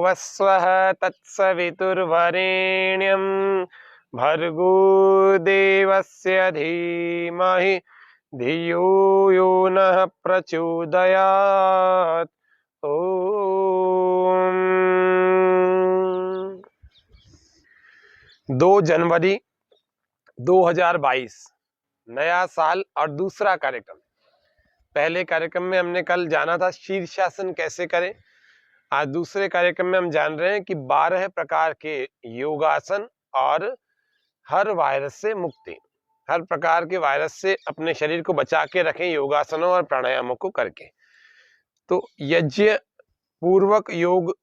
भुर्भुवस्वः तत्सवितुर्वरेण्यं भर्गो देवस्य धीमहि धियो यो नः प्रचोदयात्। ओम 2 जनवरी 2022 नया साल और दूसरा कार्यक्रम। पहले कार्यक्रम में हमने कल जाना था शीर्षासन कैसे करें। आज दूसरे कार्यक्रम में हम जान रहे हैं कि 12 प्रकार के योगासन और हर वायरस से मुक्ति, हर प्रकार के वायरस से अपने शरीर को बचा के रखें योगासनों और प्राणायामों को करके। तो यज्ञ पूर्वक योग,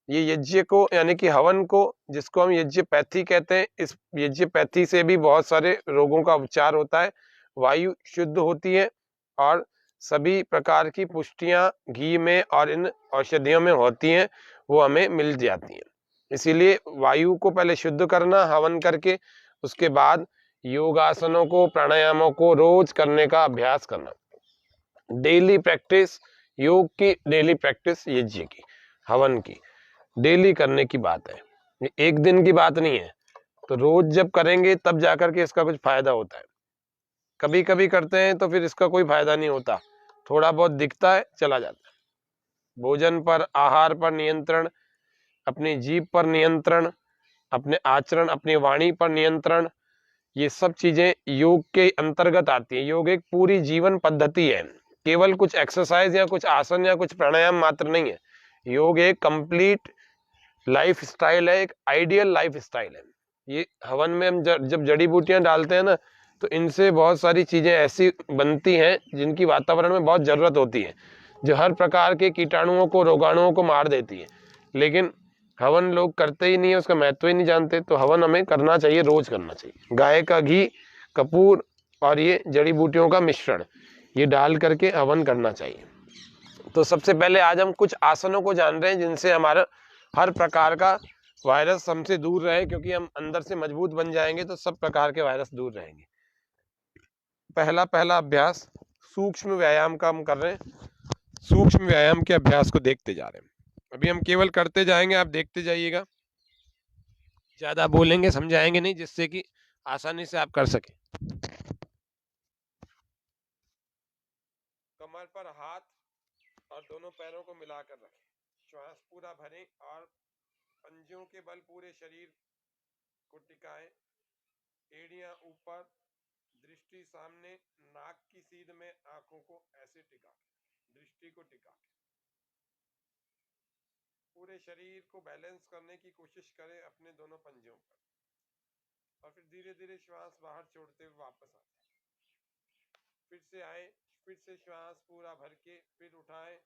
ये यज्ञ को यानी कि हवन को, जिसको हम यज्ञपैथी कहते हैं, इस यज्ञपैथी से भी बहुत सारे रोगों का उपचार होता है। वायु शुद्ध होती है और सभी प्रकार की पुष्टियां घी में और इन औषधियों में होती हैं, वो हमें मिल जाती हैं। इसीलिए वायु को पहले शुद्ध करना हवन करके, उसके बाद योगासनों को प्राणायामों को रोज करने का अभ्यास करना। डेली प्रैक्टिस योग की, डेली प्रैक्टिस यज्ञ की, हवन की डेली करने की बात है, ये एक दिन की बात नहीं है। तो रोज जब करेंगे तब जाकर के इसका कुछ फायदा होता है। कभी कभी करते हैं तो फिर इसका कोई फायदा नहीं होता, थोड़ा बहुत दिखता है चला जाता है। भोजन पर, आहार पर नियंत्रण, अपनी जीभ पर नियंत्रण, अपने आचरण, अपनी वाणी पर नियंत्रण, ये सब चीजें योग के अंतर्गत आती है। योग एक पूरी जीवन पद्धति है, केवल कुछ एक्सरसाइज या कुछ आसन या कुछ प्राणायाम मात्र नहीं है। योग एक कंप्लीट लाइफ स्टाइल है, एक आइडियल लाइफ स्टाइल है। ये हवन में हम जब जड़ी बूटियां डालते हैं ना, तो इनसे बहुत सारी चीजें ऐसी बनती हैं जिनकी वातावरण में बहुत जरूरत होती है, जो हर प्रकार के कीटाणुओं को, रोगाणुओं को मार देती है। लेकिन हवन लोग करते ही नहीं है, उसका महत्व ही नहीं जानते। तो हवन हमें करना चाहिए, रोज करना चाहिए। गाय का घी, कपूर और ये जड़ी बूटियों का मिश्रण, ये डाल करके हवन करना चाहिए। तो सबसे पहले आज हम कुछ आसनों को जान रहे हैं जिनसे हमारा हर प्रकार का वायरस हमसे दूर रहे, क्योंकि हम अंदर से मजबूत बन जाएंगे तो सब प्रकार के वायरस दूर रहेंगे। पहला अभ्यास सूक्ष्म व्यायाम का हम कर रहे हैं। सूक्ष्म व्यायाम के अभ्यास को देखते जा रहे हैं। अभी हम केवल करते जाएंगे, आप देखते जाइएगा, ज्यादा बोलेंगे समझाएंगे नहीं, जिससे कि आसानी से आप कर सके। कमर पर हाथ और दोनों पैरों को मिलाकर रखें। श्वास पूरा भरें और पंजों के बल पूरे शरीर को टिकाएं। एड़ियां ऊपर, दृष्टि सामने, नाक की सीध में आंखों को ऐसे टिका के, दृष्टि को टिका के पूरे शरीर को बैलेंस करने की कोशिश करें अपने दोनों पंजों पर। और फिर धीरे धीरे श्वास बाहर छोड़ते हुए वापस आए, फिर से आए, फिर से श्वास पूरा भर के फिर उठाएं।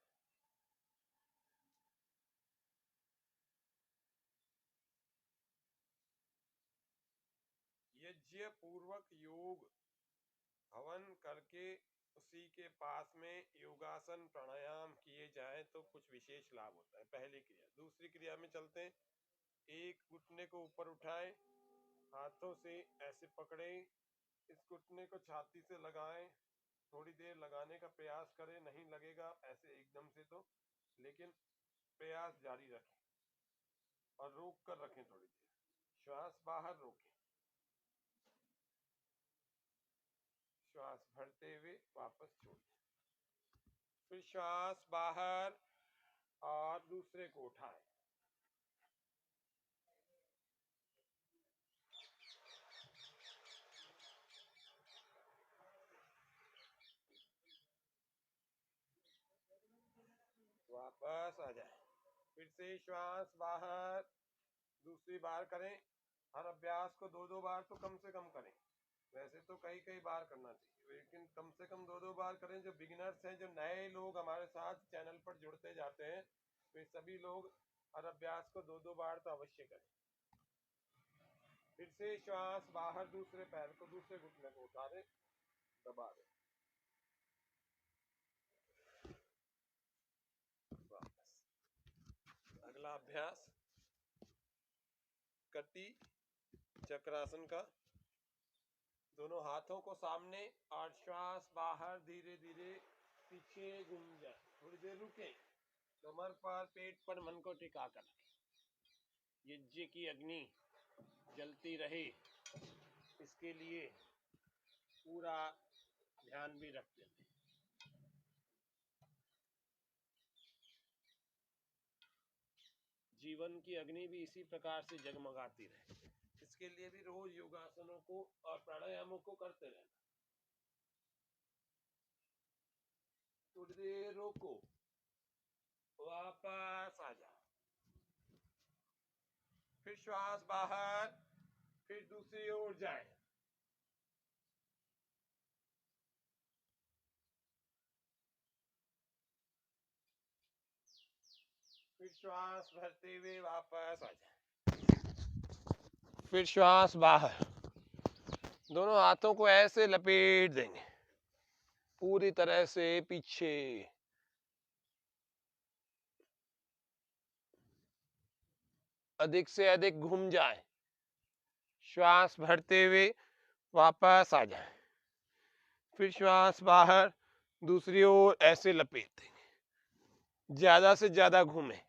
यज्ञ पूर्वक योग हवन करके उसी के पास में योगासन प्राणायाम किए जाए तो कुछ विशेष लाभ होता है। पहली क्रिया। दूसरी क्रिया में चलते हैं। एक घुटने को ऊपर उठाएं, हाथों से ऐसे पकड़ें, इस घुटने को छाती से लगाएं, थोड़ी देर लगाने का प्रयास करें। नहीं लगेगा ऐसे एकदम से तो, लेकिन प्रयास जारी रखें और रोक कर रखें थोड़ी देर। श्वास बाहर रोकें, श्वास भरते हुए वापस छोड़ें, फिर श्वास बाहर और दूसरे को उठाएं। वापस आ जाए, फिर से श्वास बाहर दूसरी बार करें। हर अभ्यास को 2-2 बार तो कम से कम करें। वैसे तो कई बार करना चाहिए, लेकिन कम से कम 2-2 बार करें। जो बिगिनर्स हैं, जो नए लोग हमारे साथ चैनल पर जुड़ते जाते हैं, वे सभी लोग हर अभ्यास को 2-2 बार तो अवश्य करें। फिर से श्वास बाहर, दूसरे पैर को, दूसरे घुटने को उतारें, दबा दें, वापस। अगला अभ्यास कटी चक्रासन का। दोनों हाथों को सामने और श्वास बाहर धीरे धीरे पीछे घूम जाए। थोड़ी देर रुके, कमर पर, पेट पर मन को टिका कर। यज्ञ की अग्नि जलती रहे, इसके लिए पूरा ध्यान भी रखते थे। जीवन की अग्नि भी इसी प्रकार से जगमगाती रहे, इसके लिए भी रोज योगासनों को और प्राणायामों को करते रहना। थोड़ी देर रोको, वापस आ जाओ, फिर श्वास बाहर, फिर दूसरी ओर जाए, फिर श्वास भरते हुए वापस आ जाए, फिर श्वास बाहर। दोनों हाथों को ऐसे लपेट देंगे पूरी तरह से पीछे, अधिक से अधिक घूम जाए। श्वास भरते हुए वापस आ जाए, फिर श्वास बाहर, दूसरी ओर ऐसे लपेट देंगे, ज्यादा से ज्यादा घूमें।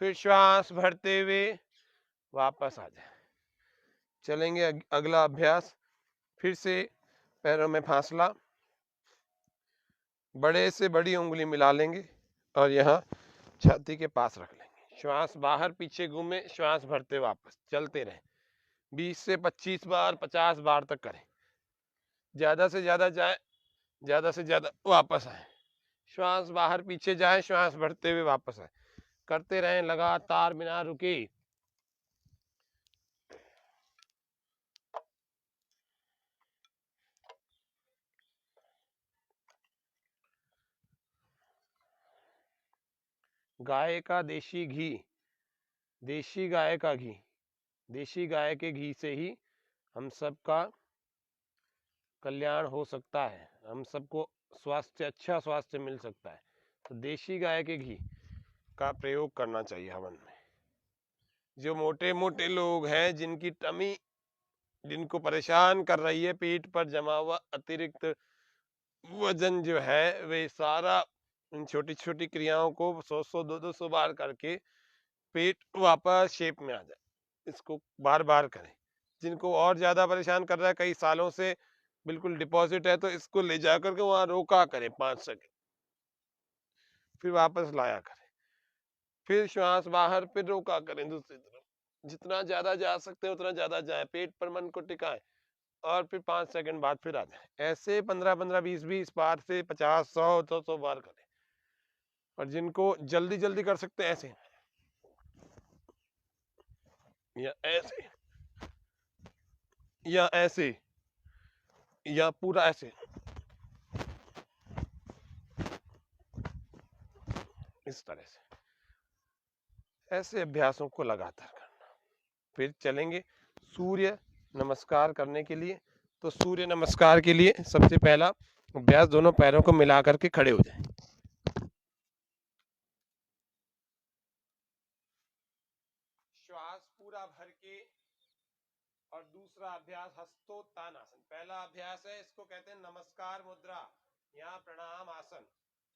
फिर श्वास भरते हुए वापस आ जाए। चलेंगे अगला अभ्यास। फिर से पैरों में फासला, बड़े से बड़ी उंगली मिला लेंगे और यहाँ छाती के पास रख लेंगे। श्वास बाहर पीछे घूमे, श्वास भरते वापस, चलते रहें। 20 से 25 बार, 50 बार तक करें। ज्यादा से ज्यादा जाए, ज्यादा से ज्यादा वापस आए। श्वास बाहर पीछे जाए, श्वास भरते हुए वापस आए। करते रहें लगातार बिना रुके। गाय का देशी घी, देशी गाय का घी, देशी गाय के घी से ही हम सबका कल्याण हो सकता है, हम सबको स्वास्थ्य, अच्छा स्वास्थ्य मिल सकता है। तो देशी गाय के घी का प्रयोग करना चाहिए हवन में। जो मोटे मोटे लोग हैं, जिनकी टमी, जिनको परेशान कर रही है, पेट पर जमा हुआ अतिरिक्त वजन जो है, वे सारा इन छोटी छोटी क्रियाओं को 100-100, 200-200 बार करके पेट वापस शेप में आ जाए, इसको बार बार करें। जिनको और ज्यादा परेशान कर रहा है, कई सालों से बिल्कुल डिपॉजिट है, तो इसको ले जाकर के वहां रोका करें 5 सेकंड, फिर वापस लाया करें, फिर श्वास बाहर, फिर रोका करें दूसरी तरफ। जितना ज्यादा जा सकते हैं उतना ज्यादा जाए, पेट पर मन को टिकाएं और फिर 5 सेकंड बाद फिर आ जाए। ऐसे 15-15, 20-20 बार से 50, 100, 200 बार करें। और जिनको जल्दी जल्दी कर सकते हैं, ऐसे या ऐसे या ऐसे या पूरा ऐसे, इस तरह से ऐसे अभ्यासों को लगातार करना। फिर चलेंगे सूर्य नमस्कार करने के लिए। तो सूर्य नमस्कार के लिए सबसे पहला अभ्यास, दोनों पैरों को मिला करके खड़े हो जाएं। श्वास पूरा भर के। और दूसरा अभ्यास हस्तोत्तानासन। पहला अभ्यास है, इसको कहते हैं नमस्कार मुद्रा या प्रणाम आसन।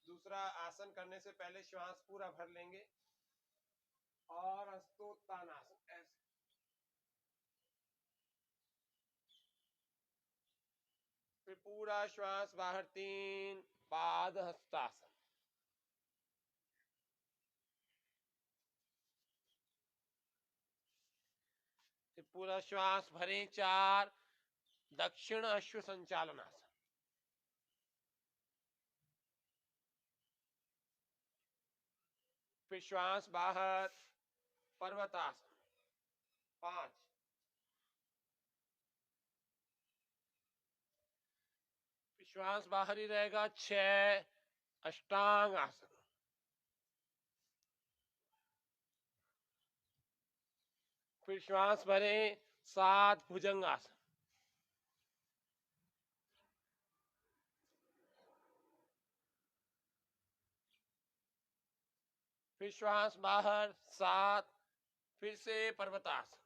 दूसरा आसन करने से पहले श्वास पूरा भर लेंगे और हस्तोत्तानासन ऐसे। फिर पूरा श्वास बाहर 3 पाद हस्तासन। फिर पूरा श्वास भरें 4 दक्षिण अश्व संचालनासन। फिर श्वास बाहर पर्वतासन 5। श्वास बाहर ही रहेगा 6 अष्टांग आसन। फिर श्वास भरें 7 भुजंगासन। फिर श्वास बाहर 7, फिर से पर्वतासन।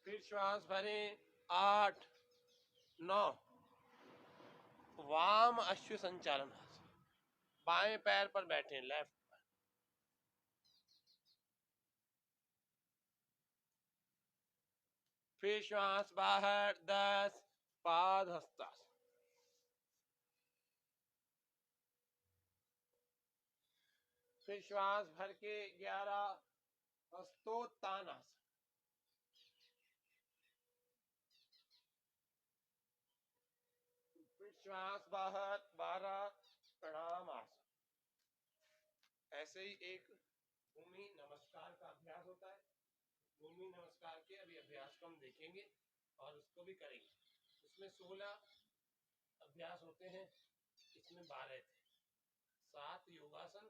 फिर श्वास भरें 8 9। वाम अश्व संचालन, बाएं पैर पर बैठे लेफ्ट। फिर श्वास बाहर 10 पाद हस्तासन। फिर श्वास भर के 11 हस्तोत्तानासन। फिर श्वास बाहर 12 प्रणामासन। ऐसे ही एक भूमि नमस्कार का अभ्यास होता है। भूमि नमस्कार के अभी अभ्यास को हम देखेंगे और उसको भी करेंगे। उसमें 16 अभ्यास होते हैं, इसमें 12 थे। 7 योगासन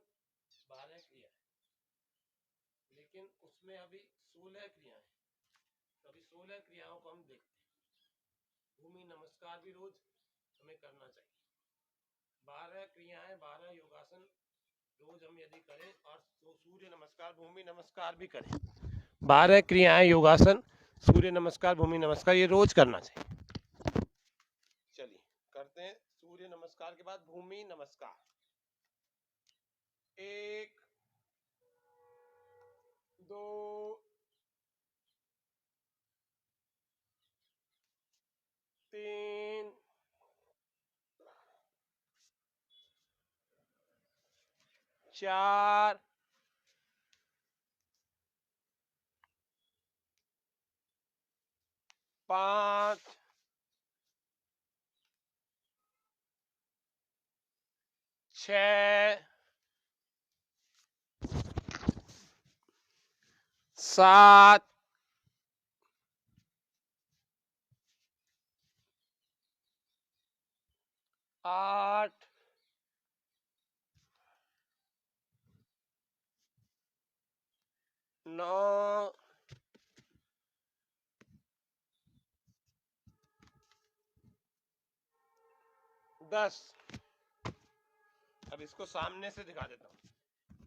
12 क्रिया, लेकिन उसमें अभी 16 क्रियाएं। तो अभी 16 क्रियाओं को हम देखते हैं। भूमि नमस्कार भी रोज हमें करना चाहिए। 12 क्रियाएं 12 योगासन रोज हम यदि करें और सूर्य नमस्कार भूमि नमस्कार भी करें, 12 क्रियाएं योगासन सूर्य नमस्कार भूमि नमस्कार ये रोज करना चाहिए। चलिए करते हैं सूर्य नमस्कार के बाद भूमि नमस्कार। 1 2 3 4 5 6 7 8 9 10। अब इसको सामने से दिखा देता हूं।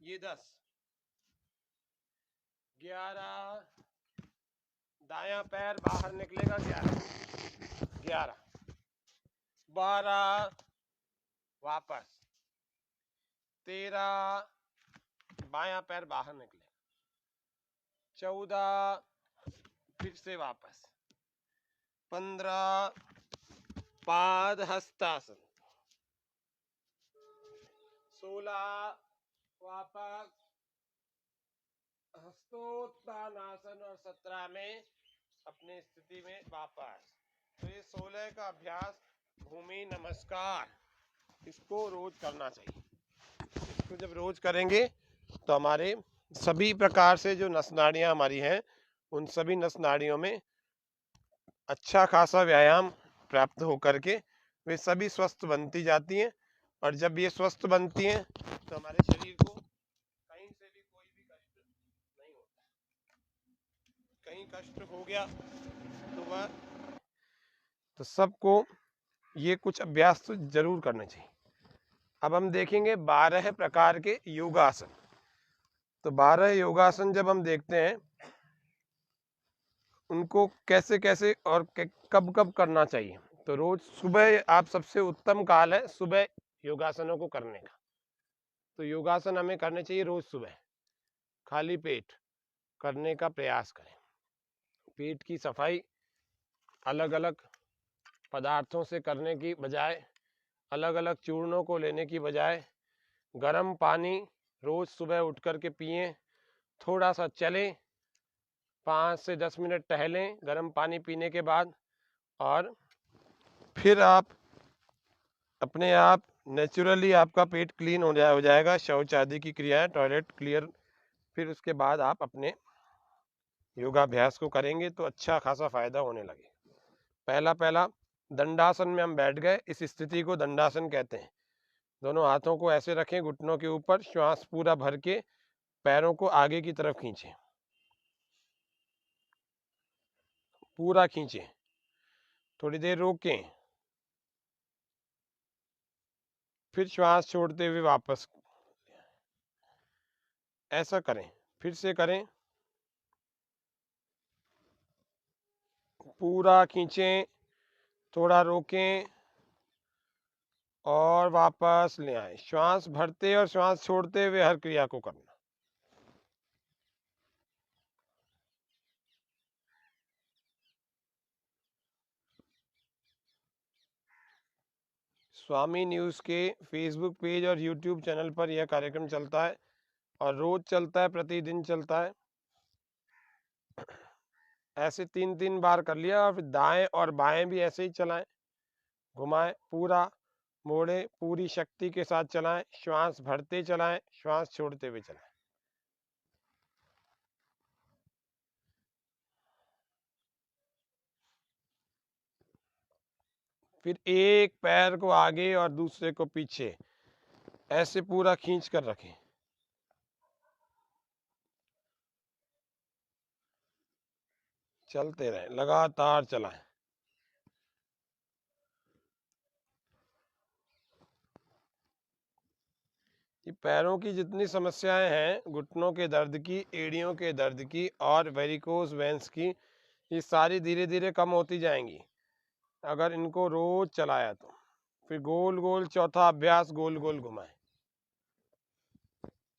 ये 10 11 दायां पैर बाहर निकलेगा 11 12 वापस 13 बायां पैर बाहर निकलेगा 14 फिर से वापस 15 पाद हस्तासन 16 वापस हस्तोत्तानासन और 17 में अपने स्थिति में वापस। तो ये 16 का अभ्यास भूमि नमस्कार, इसको रोज करना चाहिए। इसको जब रोज करेंगे तो हमारे सभी प्रकार से जो नस नाड़ियां हमारी हैं उन सभी नस नाड़ियों में अच्छा खासा व्यायाम प्राप्त होकर के वे सभी स्वस्थ बनती जाती हैं। और जब ये स्वस्थ बनती हैं तो हमारे शरीर को कहीं से भी कोई भी कष्ट नहीं होता। कहीं कष्ट हो गया तो वह तो सबको ये कुछ अभ्यास तो जरूर करने चाहिए। अब हम देखेंगे 12 प्रकार के योगासन। तो 12 योगासन जब हम देखते हैं उनको कैसे कैसे और कब कब करना चाहिए, तो रोज सुबह आप सबसे उत्तम काल है सुबह योगासनों को करने का। तो योगासन हमें करने चाहिए रोज सुबह, खाली पेट करने का प्रयास करें। पेट की सफाई अलग अलग पदार्थों से करने की बजाय, अलग अलग चूर्णों को लेने की बजाय गर्म पानी रोज सुबह उठ कर के पिएं। थोड़ा सा चलें, 5 से 10 मिनट टहलें गर्म पानी पीने के बाद, और फिर आप अपने आप नेचुरली आपका पेट क्लीन हो जाएगा। शौच आदि की क्रियाएं, टॉयलेट क्लियर। फिर उसके बाद आप अपने योगाभ्यास को करेंगे तो अच्छा खासा फायदा होने लगे। पहला दंडासन में हम बैठ गए, इस स्थिति को दंडासन कहते हैं। दोनों हाथों को ऐसे रखें घुटनों के ऊपर, श्वास पूरा भर के पैरों को आगे की तरफ खींचें, पूरा खींचें, थोड़ी देर रोकें, फिर श्वास छोड़ते हुए वापस ऐसा करें। फिर से करें, पूरा खींचें, थोड़ा रोकें और वापस ले आए। श्वास भरते और श्वास छोड़ते हुए हर क्रिया को करना। स्वामी न्यूज़ के फेसबुक पेज और यूट्यूब चैनल पर यह कार्यक्रम चलता है और रोज चलता है, प्रतिदिन चलता है। ऐसे 3-3 बार कर लिया और फिर दाएं और बाएं भी ऐसे ही चलाएं, घुमाएं, पूरा मोड़े, पूरी शक्ति के साथ चलाएं। श्वास भरते चलाएं, श्वास छोड़ते हुए चलाएं। फिर एक पैर को आगे और दूसरे को पीछे ऐसे पूरा खींच कर रखें। चलते रहें, लगातार चलाएं। ये पैरों की जितनी समस्याएं हैं, घुटनों के दर्द की, एड़ियों के दर्द की और वेरिकोज वेंस की, ये सारी धीरे धीरे कम होती जाएंगी अगर इनको रोज चलाया तो। फिर गोल गोल चौथा अभ्यास, गोल गोल घुमाएं,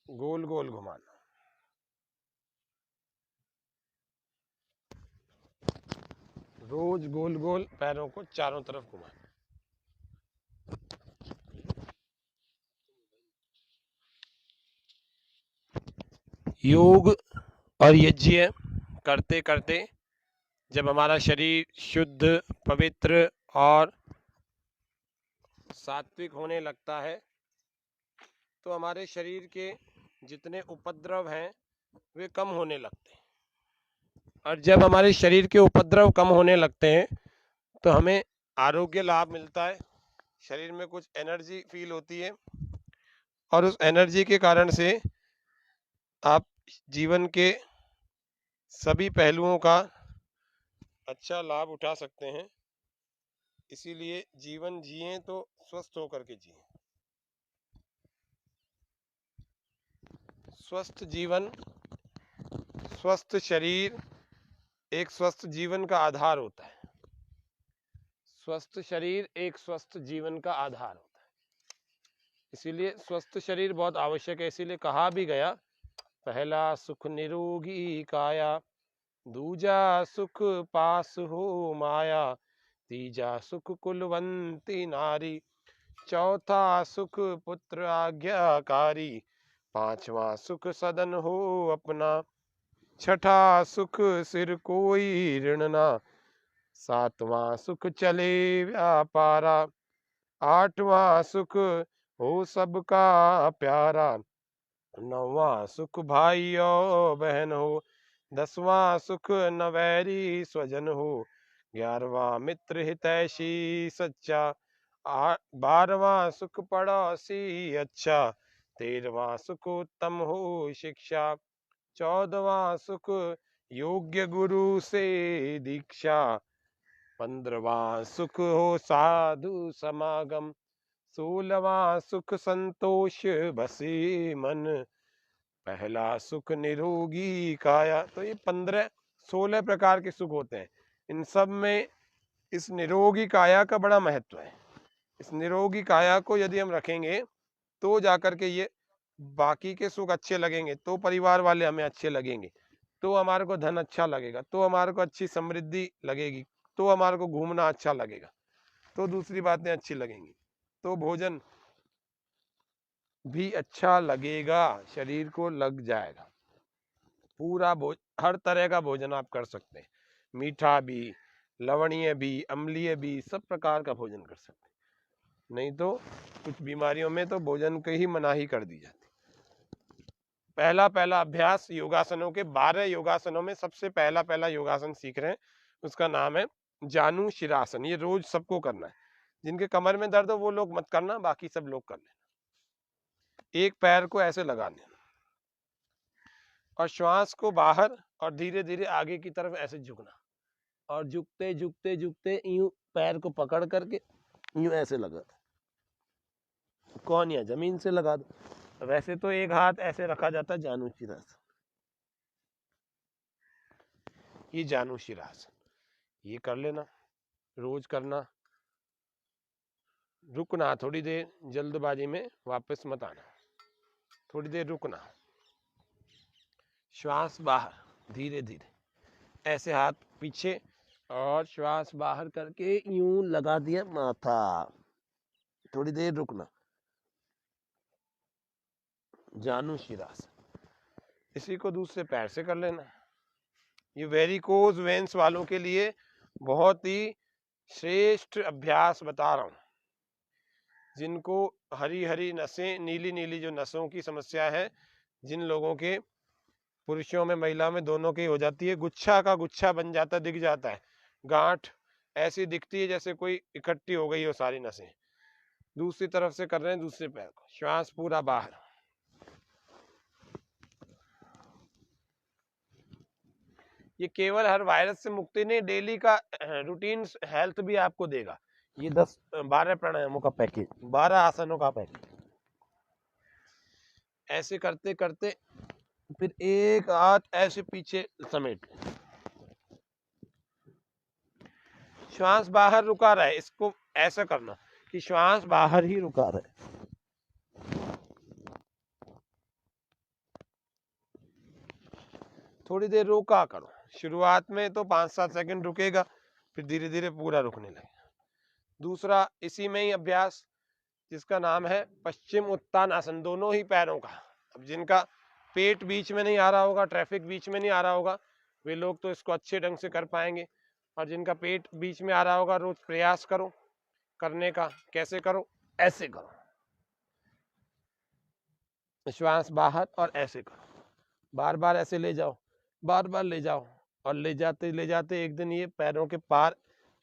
गोल गोल घुमाना। रोज गोल गोल पैरों को चारों तरफ घुमाएं। योग और यज्ञ करते करते जब हमारा शरीर शुद्ध, पवित्र और सात्विक होने लगता है तो हमारे शरीर के जितने उपद्रव हैं वे कम होने लगते हैं। और जब हमारे शरीर के उपद्रव कम होने लगते हैं तो हमें आरोग्य लाभ मिलता है, शरीर में कुछ एनर्जी फील होती है और उस एनर्जी के कारण से आप जीवन के सभी पहलुओं का अच्छा लाभ उठा सकते हैं। इसीलिए जीवन जिए तो स्वस्थ होकर के जिए। स्वस्थ जीवन, स्वस्थ शरीर एक स्वस्थ जीवन का आधार होता है। स्वस्थ शरीर एक स्वस्थ जीवन का आधार होता है। इसीलिए स्वस्थ शरीर बहुत आवश्यक है। इसीलिए कहा भी गया, पहला सुख निरोगी काया, दूजा सुख पास हो माया, तीजा सुख कुलवंती नारी, चौथा सुख पुत्र आज्ञाकारी, पांचवा सुख सदन हो अपना, छठा सुख सिर कोई ऋण ना, सातवां सुख चले व्यापारा, आठवां सुख हो सबका प्यारा, नौवां सुख भाई और बहन हो, 10वां सुख नवैरी स्वजन हो, 11वां मित्र हितैषी सच्चा, 12वां सुख पड़ोसी अच्छा, 13वां सुख उत्तम हो शिक्षा, 14वां सुख योग्य गुरु से दीक्षा, 15वां सुख हो साधु समागम, 16वां सुख संतोष बसे मन, पहला सुख निरोगी काया। तो ये 16 प्रकार के सुख होते हैं। इन सब में इस निरोगी काया का बड़ा महत्व है। इस निरोगी काया को यदि हम रखेंगे तो जाकर के ये बाकी के सुख अच्छे लगेंगे, तो परिवार वाले हमें अच्छे लगेंगे, तो हमारे को धन अच्छा लगेगा, तो हमारे को अच्छी समृद्धि लगेगी, तो हमारे को घूमना अच्छा लगेगा, तो दूसरी बातें अच्छी लगेंगी, तो भोजन भी अच्छा लगेगा, शरीर को लग जाएगा। पूरा हर तरह का भोजन आप कर सकते हैं, मीठा भी, लवणीय भी, अम्लीय भी, सब प्रकार का भोजन कर सकते हैं। नहीं तो कुछ बीमारियों में तो भोजन की ही मनाही कर दी जाती। पहला अभ्यास योगासनों के 12 योगासनों में सबसे पहला योगासन सीख रहे हैं, उसका नाम है जानु शिरासन। ये रोज सबको करना है। जिनके कमर में दर्द हो वो लोग मत करना, बाकी सब लोग कर लेना। एक पैर को ऐसे लगा लेना और श्वास को बाहर और धीरे धीरे आगे की तरफ ऐसे झुकना, और झुकते झुकते झुकते यूं पैर को पकड़ करके यूं ऐसे लगा दो। कौन या जमीन से लगा दो। वैसे तो एक हाथ ऐसे रखा जाता है जानु शिरासन, ये जानु शिरासन। ये कर लेना, रोज करना। रुकना थोड़ी देर, जल्दबाजी में वापस मत आना, थोड़ी देर रुकना। श्वास बाहर धीरे धीरे, ऐसे हाथ पीछे और श्वास बाहर करके यूं लगा दिया माथा, थोड़ी देर रुकना। जानु शिरासन, इसी को दूसरे पैर से कर लेना। ये वेरिकोज वेन्स वालों के लिए बहुत ही श्रेष्ठ अभ्यास बता रहा हूं, जिनको हरी हरी नसें, नीली नीली जो नसों की समस्या है, जिन लोगों के पुरुषों में महिला में दोनों की हो जाती है, गुच्छा का गुच्छा बन जाता, दिख जाता है, गांठ ऐसी दिखती है जैसे कोई इकट्ठी हो गई हो सारी नसें। दूसरी तरफ से कर रहे हैं, दूसरे पैर को, श्वास पूरा बाहर। ये केवल हर वायरस से मुक्ति नहीं, डेली का रूटीन हेल्थ भी आपको देगा। ये 10-12 प्राणायामों का पैकेज, 12 आसनों का पैकेज। ऐसे करते करते फिर एक हाथ ऐसे पीछे समेट, श्वास बाहर रुका रहे। इसको ऐसा करना कि श्वास बाहर ही रुका रहे। थोड़ी देर रोका करो, शुरुआत में तो 5-7 सेकंड रुकेगा, फिर धीरे धीरे पूरा रुकने लगेगा। दूसरा इसी में ही अभ्यास, जिसका नाम है पश्चिम उत्तान आसन, दोनों ही पैरों का। अब जिनका पेट बीच में नहीं आ रहा होगा, ट्रैफिक बीच में नहीं आ रहा होगा, वे लोग तो इसको अच्छे ढंग से कर पाएंगे, और जिनका पेट बीच में आ रहा होगा, रोज प्रयास करो करने का। कैसे करो? ऐसे करो, श्वास बाहर और ऐसे करो, बार बार ऐसे ले जाओ, बार बार ले जाओ, और ले जाते एक दिन ये पैरों के पार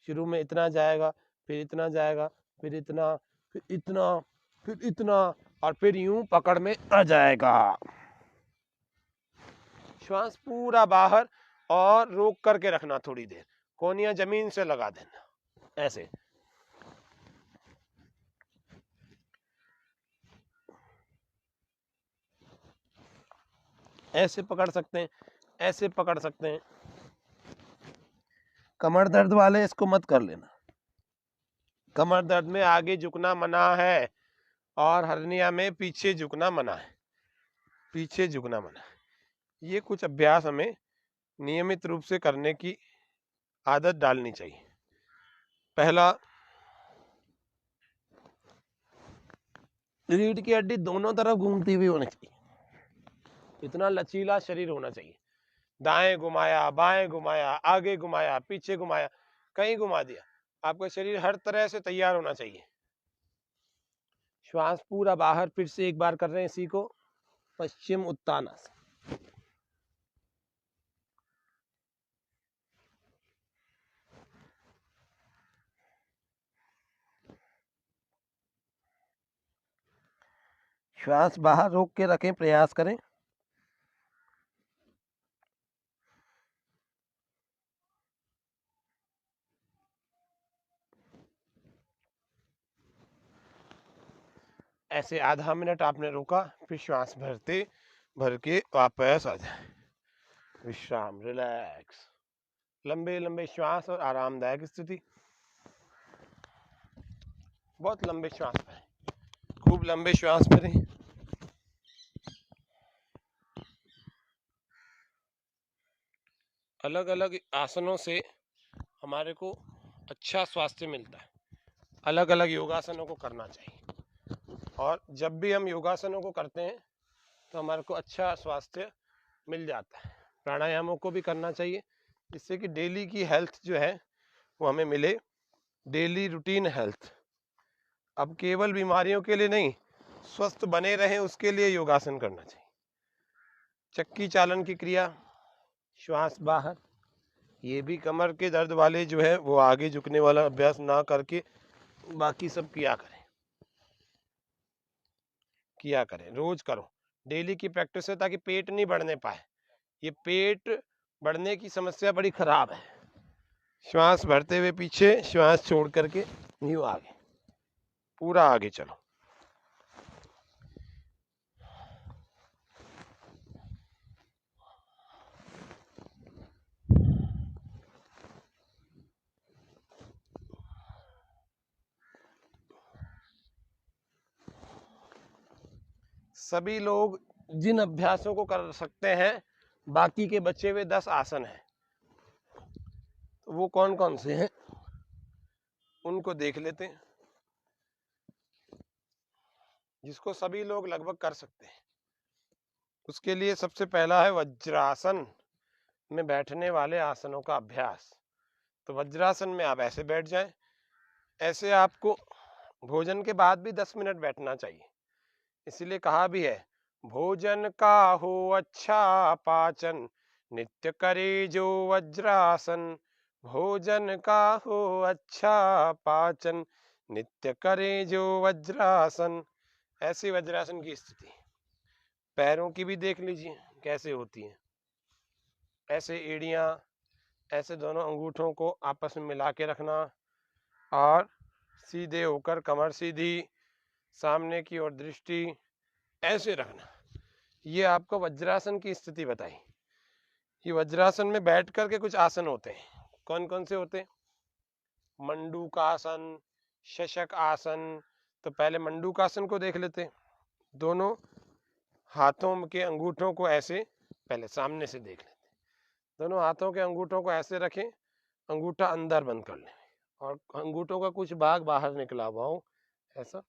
शुरू में इतना जाएगा, फिर इतना जाएगा, फिर इतना, फिर इतना, फिर इतना, और फिर यूं पकड़ में आ जाएगा। श्वास पूरा बाहर और रोक करके रखना थोड़ी देर, कोहनियां जमीन से लगा देना, ऐसे। ऐसे पकड़ सकते हैं, ऐसे पकड़ सकते हैं। कमर दर्द वाले इसको मत कर लेना, कमर दर्द में आगे झुकना मना है, और हर्निया में पीछे झुकना मना है, पीछे झुकना मना है। ये कुछ अभ्यास हमें नियमित रूप से करने की आदत डालनी चाहिए। पहला, रीढ़ की हड्डी दोनों तरफ घूमती हुई होनी चाहिए, इतना लचीला शरीर होना चाहिए। दाएं घुमाया, बाएं घुमाया, आगे घुमाया, पीछे घुमाया, कहीं घुमा दिया, आपका शरीर हर तरह से तैयार होना चाहिए। श्वास पूरा बाहर, फिर से एक बार कर रहे हैं इसी को, पश्चिम उत्तानासन। श्वास बाहर रोक के रखें, प्रयास करें। ऐसे आधा मिनट आपने रोका, फिर श्वास भर के वापस आ जाए। विश्राम, रिलैक्स, लंबे लंबे श्वास और आरामदायक स्थिति। बहुत लंबे श्वास भरें, खूब लंबे श्वास भरें। अलग अलग आसनों से हमारे को अच्छा स्वास्थ्य मिलता है, अलग अलग योगासनों को करना चाहिए, और जब भी हम योगासनों को करते हैं तो हमारे को अच्छा स्वास्थ्य मिल जाता है। प्राणायामों को भी करना चाहिए, जिससे कि डेली की हेल्थ जो है वो हमें मिले, डेली रूटीन हेल्थ। अब केवल बीमारियों के लिए नहीं, स्वस्थ बने रहें उसके लिए योगासन करना चाहिए। चक्की चालन की क्रिया, श्वास बाहर, ये भी कमर के दर्द वाले जो है वो आगे झुकने वाला अभ्यास ना करके बाकी सब किया करें, रोज करो, डेली की प्रैक्टिस है, ताकि पेट नहीं बढ़ने पाए। ये पेट बढ़ने की समस्या बड़ी खराब है। श्वास भरते हुए पीछे, श्वास छोड़ करके यूं आगे, पूरा आगे चलो। सभी लोग जिन अभ्यासों को कर सकते हैं, बाकी के बचे हुए 10 आसन हैं, तो वो कौन कौन से हैं उनको देख लेते हैं, जिसको सभी लोग लगभग कर सकते हैं। उसके लिए सबसे पहला है वज्रासन में बैठने वाले आसनों का अभ्यास। तो वज्रासन में आप ऐसे बैठ जाएं। ऐसे आपको भोजन के बाद भी 10 मिनट बैठना चाहिए, इसीलिए कहा भी है, भोजन का हो अच्छा पाचन, नित्य करे जो वज्रासन। भोजन का हो अच्छा पाचन, नित्य करे जो वज्रासन। ऐसी वज्रासन की स्थिति। पैरों की भी देख लीजिए कैसे होती है। ऐसे एड़ियां, ऐसे दोनों अंगूठों को आपस में मिला के रखना और सीधे होकर कमर सीधी, सामने की ओर दृष्टि ऐसे रखना। ये आपको वज्रासन की स्थिति बताई। ये वज्रासन में बैठ करके कुछ आसन होते हैं। कौन कौन से होते हैं? मंडूकासन, शशक आसन। तो पहले मंडूकासन को देख लेते हैं। दोनों हाथों के अंगूठों को ऐसे पहले सामने से देख लेते हैं। दोनों हाथों के अंगूठों को ऐसे रखें, अंगूठा अंदर बंद कर लें और अंगूठों का कुछ भाग बाहर निकला हुआ हो ऐसा।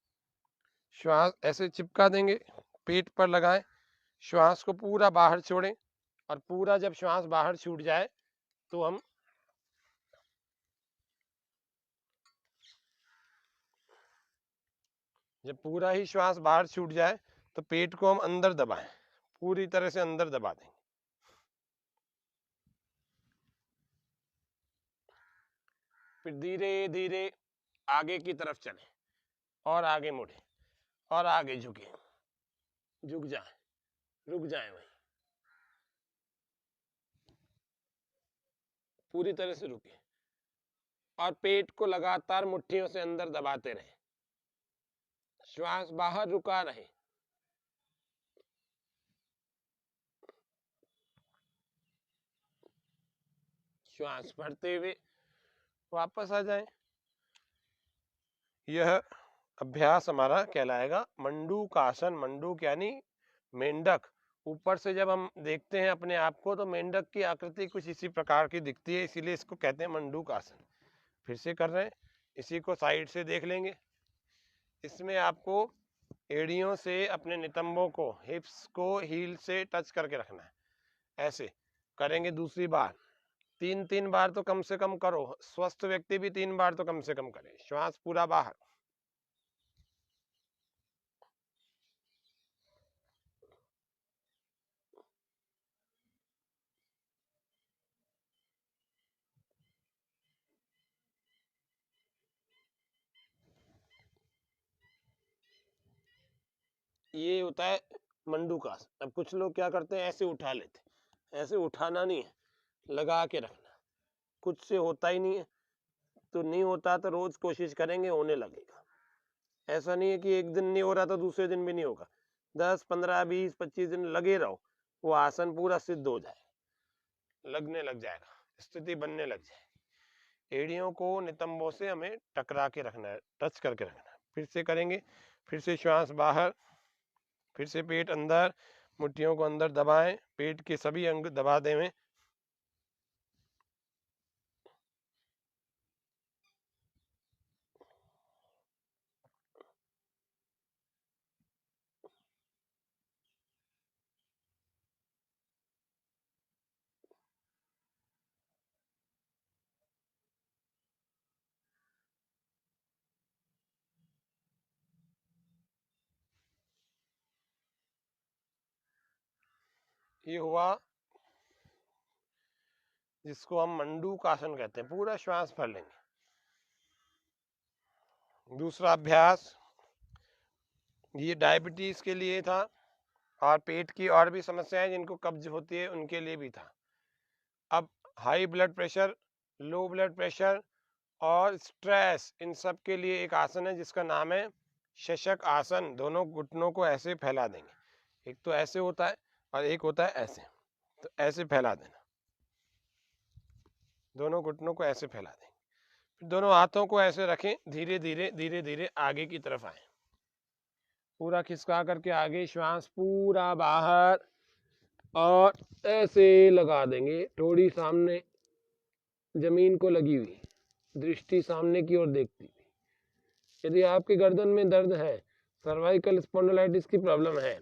श्वास ऐसे चिपका देंगे, पेट पर लगाएं, श्वास को पूरा बाहर छोड़ें और पूरा जब श्वास बाहर छूट जाए तो हम जब पूरा ही श्वास बाहर छूट जाए तो पेट को हम अंदर दबाएं, पूरी तरह से अंदर दबा देंगे। फिर धीरे धीरे आगे की तरफ चलें और आगे मुड़े और आगे झुके, झुक जाए, रुक जाए, वहीं पूरी तरह से रुके और पेट को लगातार मुट्ठियों से अंदर दबाते रहें, श्वास बाहर रुका रहे। श्वास भरते हुए वापस आ जाए। यह अभ्यास हमारा कहलाएगा मंडूकासन। मंडूक यानी मेंढक। ऊपर से जब हम देखते हैं अपने आप को तो मेंढक की आकृति कुछ इसी प्रकार की दिखती है, इसीलिए इसको कहते हैं मंडूकासन। फिर से कर रहे हैं, इसी को साइड से देख लेंगे। इसमें आपको एड़ियों से अपने नितंबों को, हिप्स को हील से टच करके रखना है। ऐसे करेंगे दूसरी बार, 3 बार तो कम से कम करो। स्वस्थ व्यक्ति भी 3 बार तो कम से कम करे। श्वास पूरा बाहर, ये होता है मंडूकासन। अब कुछ लोग क्या करते हैं, ऐसे उठा लेते। ऐसे उठाना नहीं है, लगा के रखना। कुछ से होता ही नहीं है तो नहीं होता, तो रोज कोशिश करेंगे, होने लगेगा। ऐसा नहीं है कि एक दिन नहीं हो रहा तो दूसरे दिन भी नहीं होगा। 10, 15, 20, 25 दिन लगे रहो, वो आसन पूरा सिद्ध हो जाए, लगने लग जाएगा, स्थिति बनने लग जाएगी। एड़ियों को नितंबों से हमें टकरा के रखना है, टच करके रखना है। फिर से करेंगे, फिर से श्वास बाहर, फिर से पेट अंदर, मुट्ठियों को अंदर दबाएं, पेट के सभी अंग दबा दें। ये हुआ जिसको हम मंडूकासन कहते हैं। पूरा श्वास भर लेंगे। दूसरा अभ्यास ये डायबिटीज के लिए था और पेट की और भी समस्याएं जिनको कब्ज होती है उनके लिए भी था। अब high blood pressure, low blood pressure और स्ट्रेस, इन सब के लिए एक आसन है जिसका नाम है शशक आसन। दोनों घुटनों को ऐसे फैला देंगे। एक तो ऐसे होता है और एक होता है ऐसे। तो ऐसे फैला देना, दोनों घुटनों को ऐसे फैला देंगे। फिर दोनों हाथों को ऐसे रखें, धीरे धीरे धीरे धीरे आगे की तरफ आए। पूरा खिसका करके आगे, श्वास पूरा बाहर, और ऐसे लगा देंगे, थोड़ी सामने जमीन को लगी हुई, दृष्टि सामने की ओर देखती हुई। यदि आपके गर्दन में दर्द है, सर्वाइकल स्पॉन्डिलाइटिस की प्रॉब्लम है,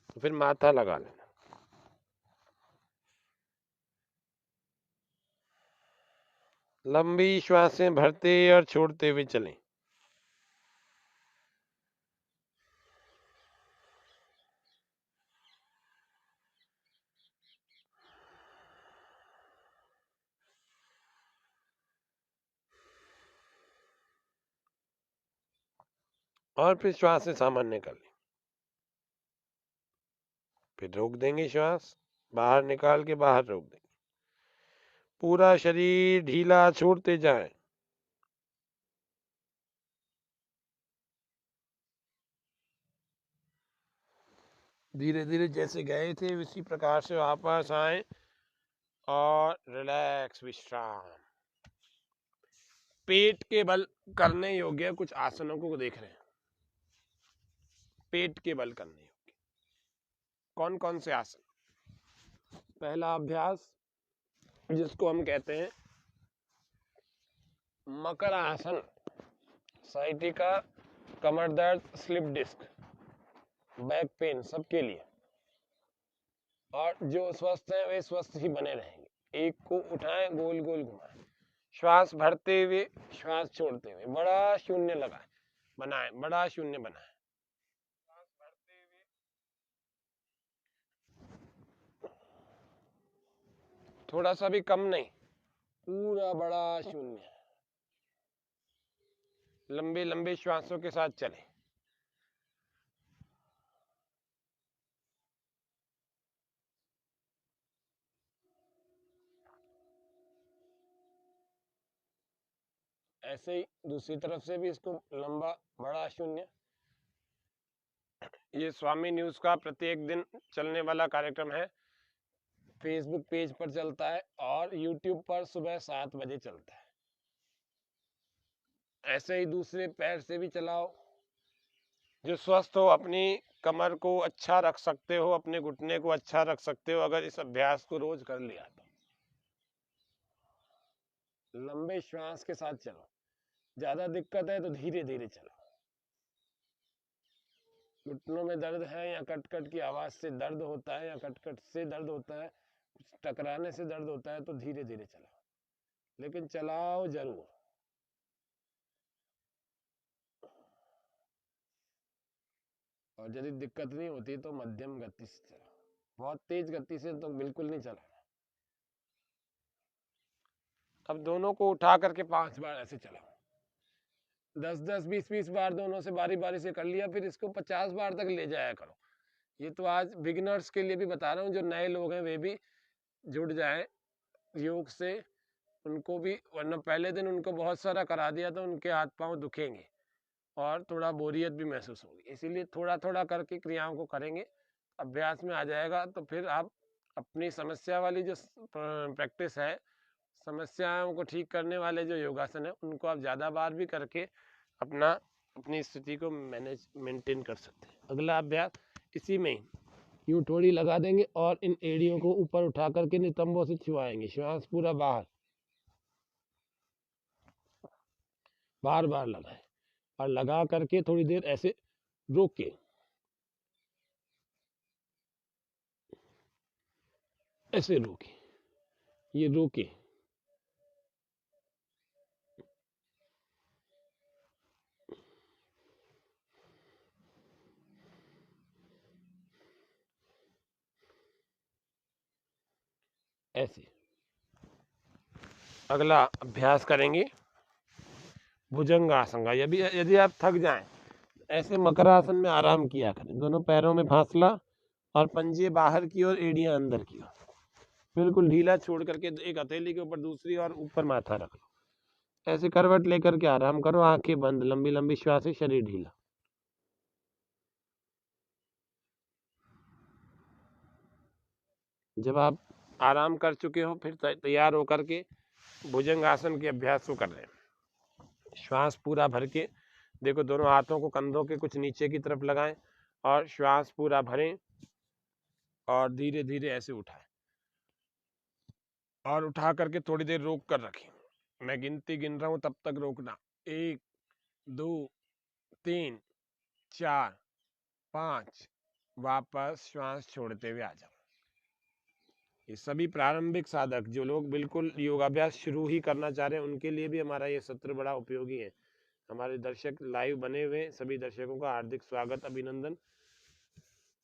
तो फिर माथा लगा लेना। लंबी श्वासें भरते और छोड़ते हुए चलें। और फिर श्वासें सामान्य कर लें। फिर रोक देंगे, श्वास बाहर निकाल के बाहर रोक देंगे। पूरा शरीर ढीला छोड़ते जाएं। धीरे धीरे जैसे गए थे उसी प्रकार से वापस आए और रिलैक्स, विश्राम। पेट के बल करने योग्य कुछ आसनों को देख रहे हैं। पेट के बल करने योग्य कौन कौन से आसन? पहला अभ्यास जिसको हम कहते हैं मकर आसन, साइटिका, कमर दर्द, स्लिप डिस्क, बैक पेन सबके लिए। और जो स्वस्थ हैं वे स्वस्थ ही बने रहेंगे। एक को उठाएं, गोल गोल घुमाएं, श्वास भरते हुए श्वास छोड़ते हुए बड़ा शून्य लगाएं, बनाएं, बड़ा शून्य बनाएं। श्वास भरते हुए थोड़ा सा भी कम नहीं, पूरा बड़ा शून्य। लंबे लंबे श्वासों के साथ चलें। ऐसे ही दूसरी तरफ से भी इसको लंबा बड़ा शून्य। ये स्वामी न्यूज का प्रत्येक दिन चलने वाला कार्यक्रम है। फेसबुक पेज पर चलता है और यूट्यूब पर सुबह 7 बजे चलता है। ऐसे ही दूसरे पैर से भी चलाओ। जो स्वस्थ हो, अपनी कमर को अच्छा रख सकते हो, अपने घुटने को अच्छा रख सकते हो अगर इस अभ्यास को रोज कर लिया तो। लंबे श्वास के साथ चलो। ज्यादा दिक्कत है तो धीरे धीरे चलो। घुटनों में दर्द है या कट कट की आवाज से दर्द होता है या कट कट से दर्द होता है, कुछ टकराने से दर्द होता है, तो धीरे धीरे चलाओ, लेकिन चलाओ जरूर। और यदि दिक्कत नहीं होती तो मध्यम गति से चलाओ, बहुत तेज गति से तो बिल्कुल नहीं चलाना। अब दोनों को उठा करके 5 बार ऐसे चलाओ। 10-10, 20-20 बार दोनों से बारी बारी से कर लिया, फिर इसको 50 बार तक ले जाया करो। ये तो आज बिगिनर्स के लिए भी बता रहा हूँ, जो नए लोग हैं वे भी जुड़ जाएं योग से, उनको भी, वरना पहले दिन उनको बहुत सारा करा दिया तो उनके हाथ पांव दुखेंगे और थोड़ा बोरियत भी महसूस होगी। इसीलिए थोड़ा थोड़ा करके क्रियाओं को करेंगे, अभ्यास में आ जाएगा तो फिर आप अपनी समस्या वाली जो प्रैक्टिस है, समस्याओं को ठीक करने वाले जो योगासन है, उनको आप ज़्यादा बार भी करके अपनी स्थिति को मेंटेन कर सकते हैं। अगला अभ्यास इसी में यूं थोड़ी लगा देंगे और इन एड़ियों को ऊपर उठा करके नितंबों से छुआएंगे, श्वास पूरा बाहर, बार बार लगाएं और लगा करके थोड़ी देर ऐसे रोके, ऐसे रोके, ये रोके, ऐसे। अगला अभ्यास करेंगे भुजंगासन का। यदि आप थक जाएं, ऐसे मकरासन में आराम किया करें। दोनों पैरों में फासला और पंजे बाहर की ओर, एड़ियां अंदर की ओर, बिल्कुल ढीला छोड़ करके एक हथेली के ऊपर दूसरी और ऊपर माथा रख लो। ऐसे करवट लेकर के आराम करो, आंखें बंद, लंबी लंबी श्वास, शरीर ढीला। जब आप आराम कर चुके हो, फिर तैयार होकर के भुजंगासन के अभ्यास को कर रहे हैं। श्वास पूरा भर के देखो, दोनों हाथों को कंधों के कुछ नीचे की तरफ लगाएं और श्वास पूरा भरें और धीरे धीरे ऐसे उठाएं और उठा करके थोड़ी देर रोक कर रखें। मैं गिनती गिन रहा हूं तब तक रोकना। 1 2 3 4 5। वापस श्वास छोड़ते हुए आ जाओ। ये सभी प्रारंभिक साधक जो लोग बिल्कुल योगाभ्यास शुरू ही करना चाह रहे हैं उनके लिए भी हमारा ये सत्र बड़ा उपयोगी है। हमारे दर्शक लाइव बने हुए सभी दर्शकों का हार्दिक स्वागत, अभिनंदन।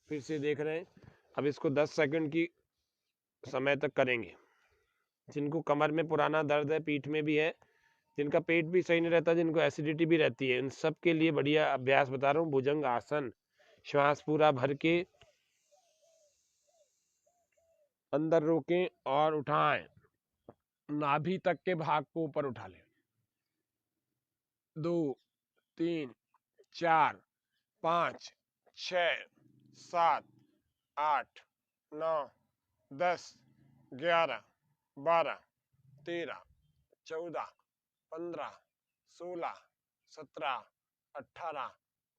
फिर से देख रहे हैं। अब इसको 10 सेकंड की समय तक करेंगे। जिनको कमर में पुराना दर्द है, पीठ में भी है, जिनका पेट भी सही नहीं रहता, जिनको एसिडिटी भी रहती है, इन सब के लिए बढ़िया अभ्यास बता रहा हूँ। भुजंग आसन। श्वास पूरा भर के अंदर रोकें और उठाएं। नाभि तक के भाग को ऊपर उठा लें। 2 3 4 5 6 7 8 9 10 11 12 13 14 15 16 17 18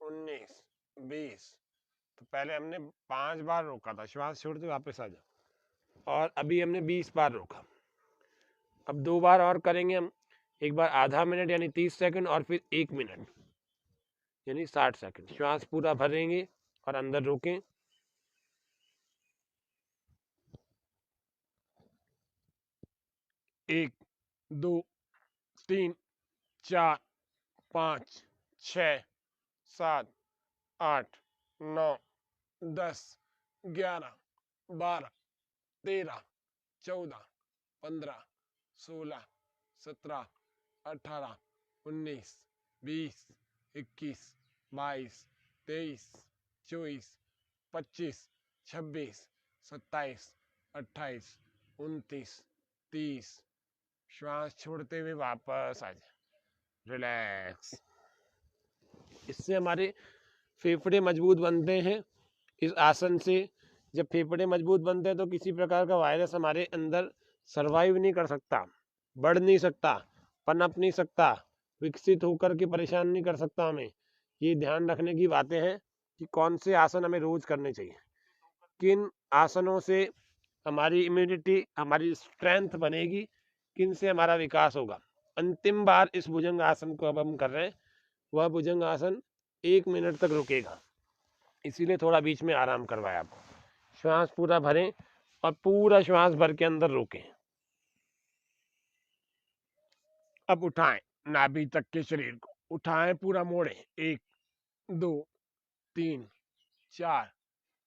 19 20। तो पहले हमने 5 बार रोका था, श्वास छोड़ते वापस आ जाओ। और अभी हमने 20 बार रोका। अब 2 बार और करेंगे हम। एक बार आधा मिनट यानी 30 सेकंड और फिर 1 मिनट यानी 60 सेकंड। श्वास पूरा भरेंगे और अंदर रोकें। 1 2 3 4 5 6 7 8 9 10 11 12 13 14 15 16 17 18 19 20 21 22 23 24 25 26 27 28 29 30। श्वास छोड़ते हुए वापस आ जाए। रिलैक्स। इससे हमारे फेफड़े मजबूत बनते हैं। इस आसन से जब फेफड़े मजबूत बनते हैं तो किसी प्रकार का वायरस हमारे अंदर सरवाइव नहीं कर सकता, बढ़ नहीं सकता, पनप नहीं सकता, विकसित होकर के परेशान नहीं कर सकता हमें। ये ध्यान रखने की बातें हैं कि कौन से आसन हमें रोज करने चाहिए, किन आसनों से हमारी इम्यूनिटी, हमारी स्ट्रेंथ बनेगी, किन से हमारा विकास होगा। अंतिम बार इस भुजंग आसन को अब हम कर रहे हैं। वह भुजंग आसन 1 मिनट तक रुकेगा, इसीलिए थोड़ा बीच में आराम करवाया आपको। श्वास पूरा भरें और पूरा श्वास भर के अंदर रोकें। अब उठाएं नाभि तक के शरीर को, उठाएं पूरा मोड़ें। 1 2 3 4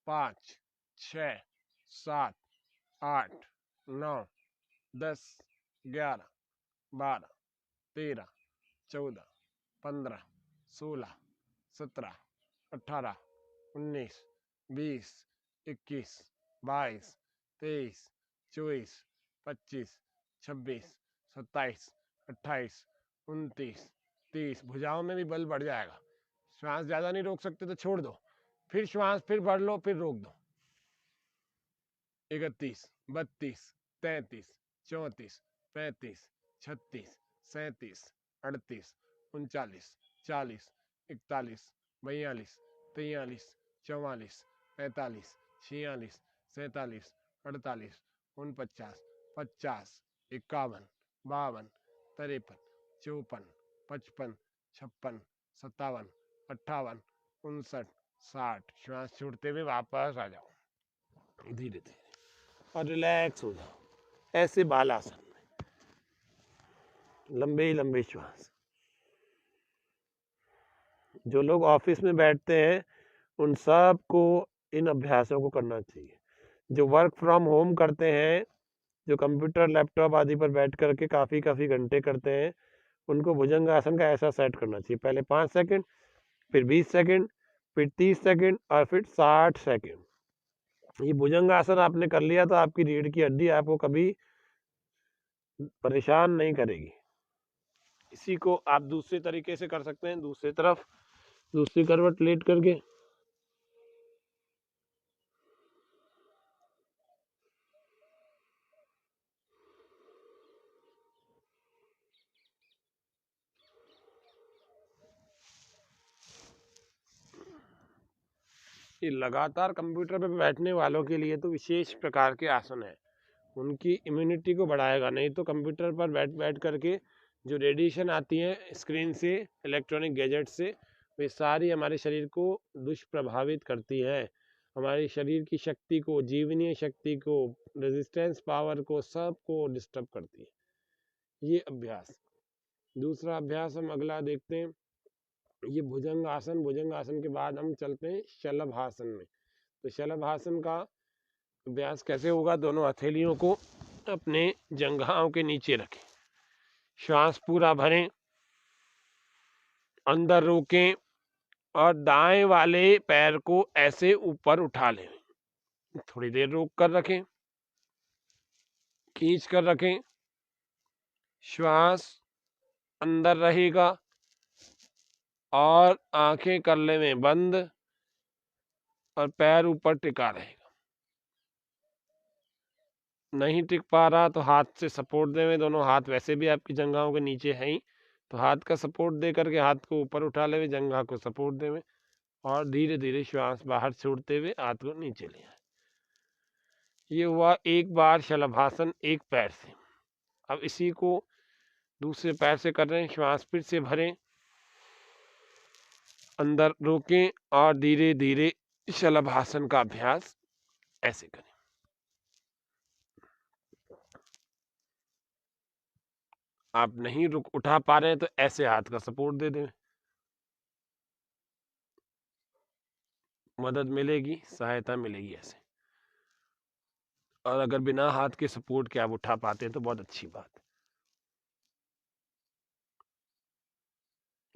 5 6 7 8 9 10 11 12 13 14 15 16 17 18 19 20 21 22 23 24 25 26 27 28 29 30। भुजाओं में भी बल बढ़ जाएगा। श्वास ज्यादा नहीं रोक सकते तो छोड़ दो, फिर श्वास फिर भर लो, फिर रोक दो। 31 32 33 34 35 36 37 38 39 40 41 42 43 44 45 46 47 48 49 50 51 52 53 54 55 56 57 58 59 60। श्वास छोड़ते हुए वापस आ जाओ धीरे धीरे और रिलैक्स हो जाओ। ऐसे बालासन में लंबे लंबे श्वास। जो लोग ऑफिस में बैठते हैं उन सब को इन अभ्यासों को करना चाहिए। जो वर्क फ्रॉम होम करते हैं, जो कंप्यूटर लैपटॉप आदि पर बैठ करके काफ़ी घंटे करते हैं, उनको भुजंग आसन का ऐसा सेट करना चाहिए। पहले 5 सेकंड, फिर 20 सेकंड, फिर 30 सेकंड और फिर 60 सेकंड। ये भुजंग आसन आपने कर लिया तो आपकी रीढ़ की हड्डी आपको कभी परेशान नहीं करेगी। इसी को आप दूसरे तरीके से कर सकते हैं। दूसरी तरफ दूसरी करवट लेट करके ये लगातार कंप्यूटर पे बैठने वालों के लिए तो विशेष प्रकार के आसन है, उनकी इम्यूनिटी को बढ़ाएगा। नहीं तो कंप्यूटर पर बैठ बैठ करके जो रेडिएशन आती है स्क्रीन से, इलेक्ट्रॉनिक गैजेट से, वे सारी हमारे शरीर को दुष्प्रभावित करती है। हमारे शरीर की शक्ति को, जीवनीय शक्ति को, रेजिस्टेंस पावर को, सबको डिस्टर्ब करती है ये अभ्यास। दूसरा अभ्यास हम अगला देखते हैं, ये भुजंग आसन। भुजंग आसन के बाद हम चलते हैं शलभासन में। तो शलभासन का अभ्यास कैसे होगा? दोनों हथेलियों को अपने जंघाओं के नीचे रखें, श्वास पूरा भरें, अंदर रोकें और दाएं वाले पैर को ऐसे ऊपर उठा लें। थोड़ी देर रोक कर रखें, खींच कर रखें, श्वास अंदर रहेगा और आंखें कर लें बंद और पैर ऊपर टिका रहेगा। नहीं टिक पा रहा तो हाथ से सपोर्ट दें, दोनों हाथ वैसे भी आपकी जंघाओं के नीचे हैं ही, तो हाथ का सपोर्ट दे करके हाथ को ऊपर उठा ले, जंघा को सपोर्ट दें और धीरे धीरे श्वास बाहर छोड़ते हुए हाथ को नीचे ले आए। ये हुआ एक बार शलभासन एक पैर से। अब इसी को दूसरे पैर से कर रहे हैं। श्वास फिर से भरें, अंदर रोकें और धीरे धीरे शलभासन का अभ्यास ऐसे करें। आप नहीं उठा पा रहे हैं तो ऐसे हाथ का सपोर्ट दे दें, मदद मिलेगी, सहायता मिलेगी ऐसे। और अगर बिना हाथ के सपोर्ट के आप उठा पाते हैं तो बहुत अच्छी बात है।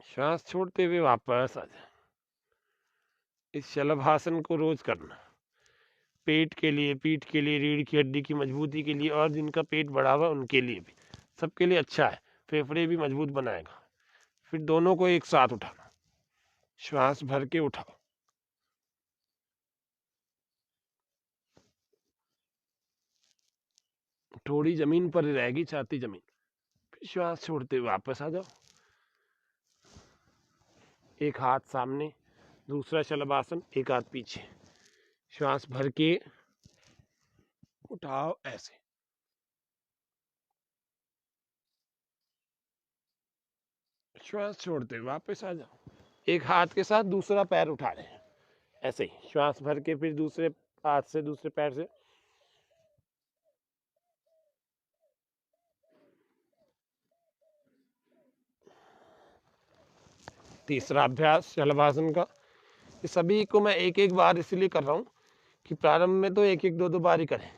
श्वास छोड़ते हुए वापस आ जाए। इस शलभासन को रोज करना, पेट के लिए, पीठ के लिए, रीढ़ की हड्डी की मजबूती के लिए और जिनका पेट बढ़ा हुआ उनके लिए भी, सबके लिए अच्छा है। फेफड़े भी मजबूत बनाएगा। फिर दोनों को एक साथ उठाना, श्वास भर के उठाओ, थोड़ी जमीन पर रहेगी, छाती जमीन। फिर श्वास छोड़ते हुए वापस आ जाओ, एक हाथ सामने, दूसरा शलभासन, एक हाथ पीछे, श्वास भर के उठाओ ऐसे। श्वास छोड़ते हुए वापस आ जाओ, एक हाथ के साथ दूसरा पैर उठा रहे हैं ऐसे ही, श्वास भर के फिर दूसरे हाथ से, दूसरे पैर से। तीसरा अभ्यास शलभासन का। ये सभी को मैं एक एक बार इसलिए कर रहा हूँ कि प्रारंभ में तो एक एक दो दो बार ही करें,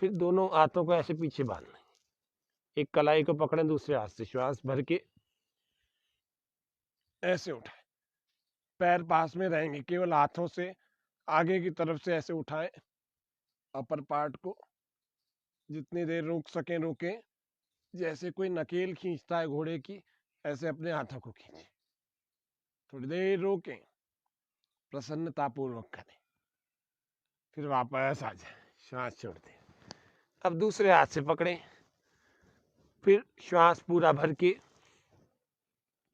फिर दोनों हाथों को ऐसे पीछे बांध लें, एक कलाई को पकड़ें दूसरे हाथ से, श्वास भर के ऐसे उठाएं, पैर पास में रहेंगे, केवल हाथों से आगे की तरफ से ऐसे उठाएं, अपर पार्ट को जितनी देर रोक सकें रोकें, जैसे कोई नकेल खींचता है घोड़े की, ऐसे अपने हाथों को खींचें, थोड़ी देर रोकें, प्रसन्नतापूर्वक करें, फिर वापस आ जाए, श्वास छोड़ते। अब दूसरे हाथ से पकड़ें, फिर श्वास पूरा भर के,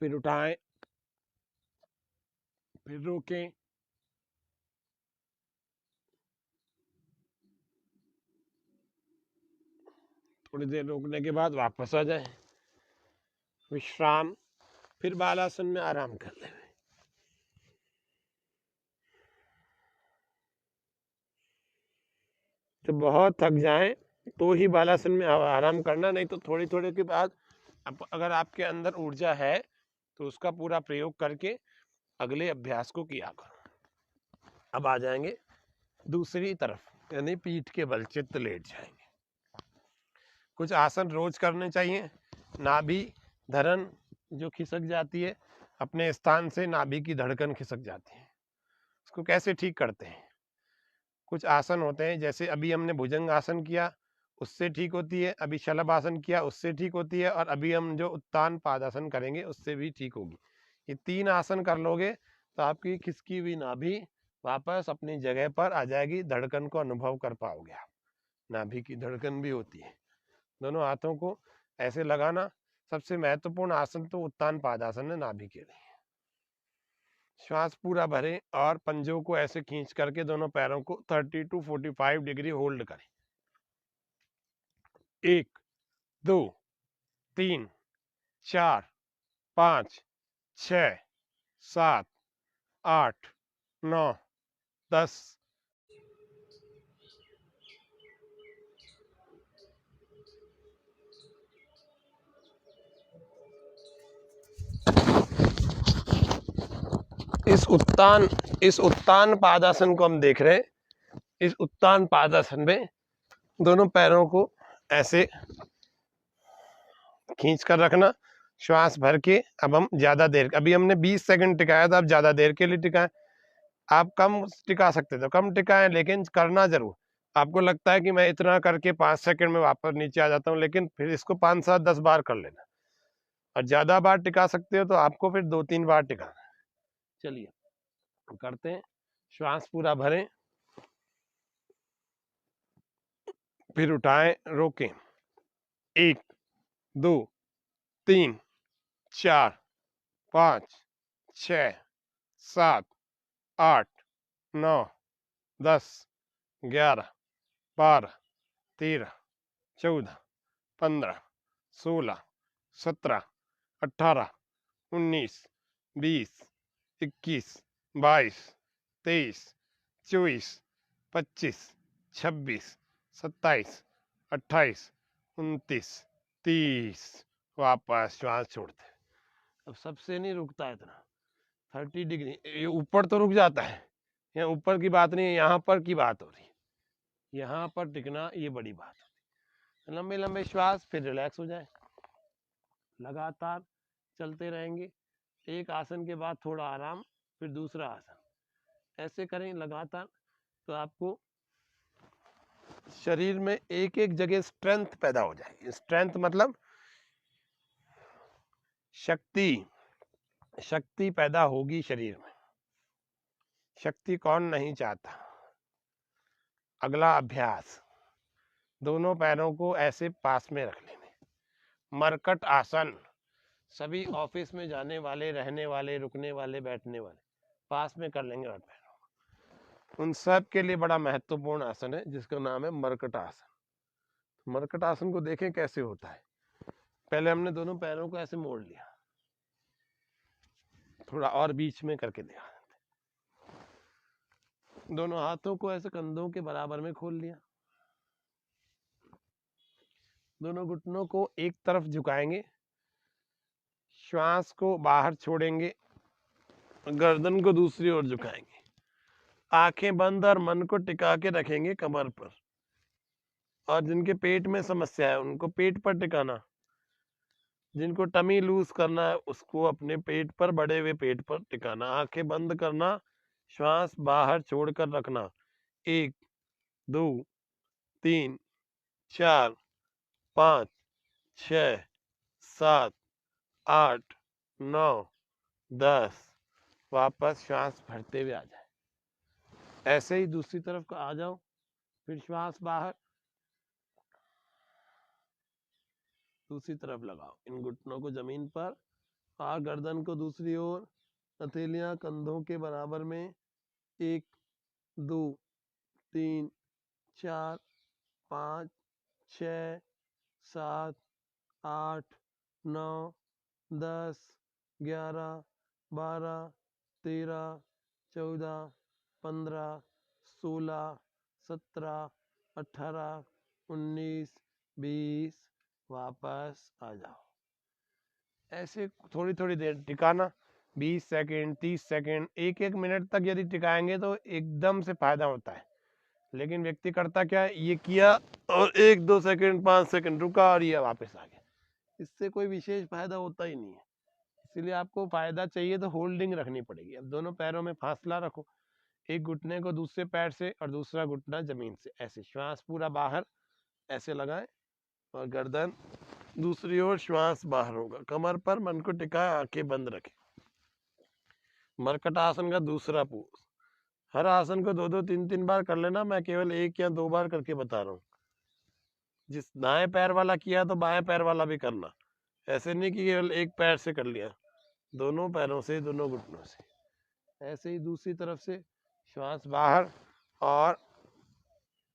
फिर उठाएं, फिर रोकें, थोड़ी देर रोकने के बाद वापस आ जाए, विश्राम, फिर बालासन में आराम कर लें। तो बहुत थक जाएं तो ही बालासन में आराम करना, नहीं तो थोड़ी थोड़ी के बाद अगर आपके अंदर ऊर्जा है तो उसका पूरा प्रयोग करके अगले अभ्यास को किया करो। अब आ जाएंगे दूसरी तरफ, यानी पीठ के बल चित्त लेट जाएंगे। कुछ आसन रोज करने चाहिए। नाभि धरण जो खिसक जाती है अपने स्थान से, नाभि की धड़कन खिसक जाती है, उसको कैसे ठीक करते हैं? कुछ आसन होते हैं, जैसे अभी हमने भुजंग आसन किया उससे ठीक होती है, अभी शलभ आसन किया उससे ठीक होती है, और अभी हम जो उत्तान पादासन करेंगे उससे भी ठीक होगी। ये 3 आसन कर लोगे तो आपकी खिसकी हुई नाभि वापस अपनी जगह पर आ जाएगी, धड़कन को अनुभव कर पाओगे आप। नाभि की धड़कन भी होती है। दोनों हाथों को ऐसे लगाना। सबसे महत्वपूर्ण आसन तो उत्तान पादासन है नाभि के लिए। श्वास पूरा भरें और पंजों को ऐसे खींच करके दोनों पैरों को 30 to 45 डिग्री होल्ड करें। 1 2 3 4 5 6 7 8 9 10। इस उत्तान पादासन को हम देख रहे हैं। इस उत्तान पादासन में दोनों पैरों को ऐसे खींच कर रखना, श्वास भर के। अब हम ज्यादा देर, अभी हमने 20 सेकंड टिकाया था, अब ज्यादा देर के लिए टिकाएं। आप कम टिका सकते थे, कम टिकाएं, लेकिन करना जरूर। आपको लगता है कि मैं इतना करके 5 सेकंड में वापस नीचे आ जाता हूँ, लेकिन फिर इसको 5 7 10 बार कर लेना। और ज्यादा बार टिका सकते हो तो आपको फिर 2 3 बार टिकाना। चलिए करते हैं। श्वास पूरा भरें, फिर उठाएं, रोकें। 1 2 3 4 5 6 7 8 9 10 11 12 13 14 15 16 17 18 19 20 21 22 23 24 25 26 27 28 29 30। वापस श्वास छोड़ते। अब सबसे नहीं रुकता है इतना, 30 डिग्री। ये ऊपर तो रुक जाता है, यहाँ ऊपर की बात नहीं है, यहाँ पर की बात हो रही है। यहाँ पर टिकना ये बड़ी बात है। लंबे लंबे श्वास, फिर रिलैक्स हो जाए। लगातार चलते रहेंगे, एक आसन के बाद थोड़ा आराम, फिर दूसरा आसन, ऐसे करें लगातार। तो आपको शरीर में एक एक जगह स्ट्रेंथ पैदा हो जाएगी। स्ट्रेंथ मतलब शक्ति पैदा होगी शरीर में। शक्ति कौन नहीं चाहता। अगला अभ्यास, दोनों पैरों को ऐसे पास में रख लेने। मरकट आसन, सभी ऑफिस में जाने वाले, रहने वाले, रुकने वाले, बैठने वाले पास में कर लेंगे और पैरों। उन सब के लिए बड़ा महत्वपूर्ण आसन है जिसका नाम है मरकट आसन। मरकट आसन को देखें कैसे होता है। पहले हमने दोनों पैरों को ऐसे मोड़ लिया, थोड़ा और बीच में करके दिया। दोनों हाथों को ऐसे कंधों के बराबर में खोल लिया। दोनों घुटनों को एक तरफ झुकाएंगे, श्वास को बाहर छोड़ेंगे, गर्दन को दूसरी ओर झुकाएंगे। आंखें बंद और मन को टिका के रखेंगे कमर पर। और जिनके पेट में समस्या है उनको पेट पर टिकाना। जिनको टमी लूज करना है उसको अपने पेट पर, बड़े हुए पेट पर टिकाना। आंखें बंद करना, श्वास बाहर छोड़कर रखना। 1 2 3 4 5 6 7 8 9 10। वापस श्वास भरते हुए आ जाए। ऐसे ही दूसरी तरफ का आ जाओ, फिर श्वास बाहर, दूसरी तरफ लगाओ। इन घुटनों को जमीन पर और गर्दन को दूसरी ओर, हथेलियां कंधों के बराबर में। 1 2 3 4 5 6 7 8 9 10 11 12 13 14 15 16 17 18 19 20। वापस आ जाओ। ऐसे थोड़ी थोड़ी देर टिकाना, 20 सेकंड 30 सेकंड, 1 मिनट तक यदि टिकाएंगे तो एकदम से फायदा होता है। लेकिन व्यक्ति करता क्या है, ये किया और 1 2 सेकंड 5 सेकंड रुका और ये वापस आ गया। इससे कोई विशेष फायदा होता ही नहीं है। इसीलिए आपको फायदा चाहिए तो होल्डिंग रखनी पड़ेगी। अब दोनों पैरों में फासला रखो, एक घुटने को दूसरे पैर से और दूसरा घुटना जमीन से। ऐसे श्वास पूरा बाहर ऐसे लगाएं और गर्दन दूसरी ओर, श्वास बाहर होगा। कमर पर मन को टिकाए, आंखें बंद रखें। मरकट आसन का दूसरा पोज। हर आसन को 2 2 3 3 बार कर लेना, मैं केवल 1 या 2 बार करके बता रहा हूँ। जिस दाएं पैर वाला किया तो बाएं पैर वाला भी करना। ऐसे नहीं कि केवल एक पैर से कर लिया, दोनों पैरों से, दोनों घुटनों से। ऐसे ही दूसरी तरफ से श्वास बाहर और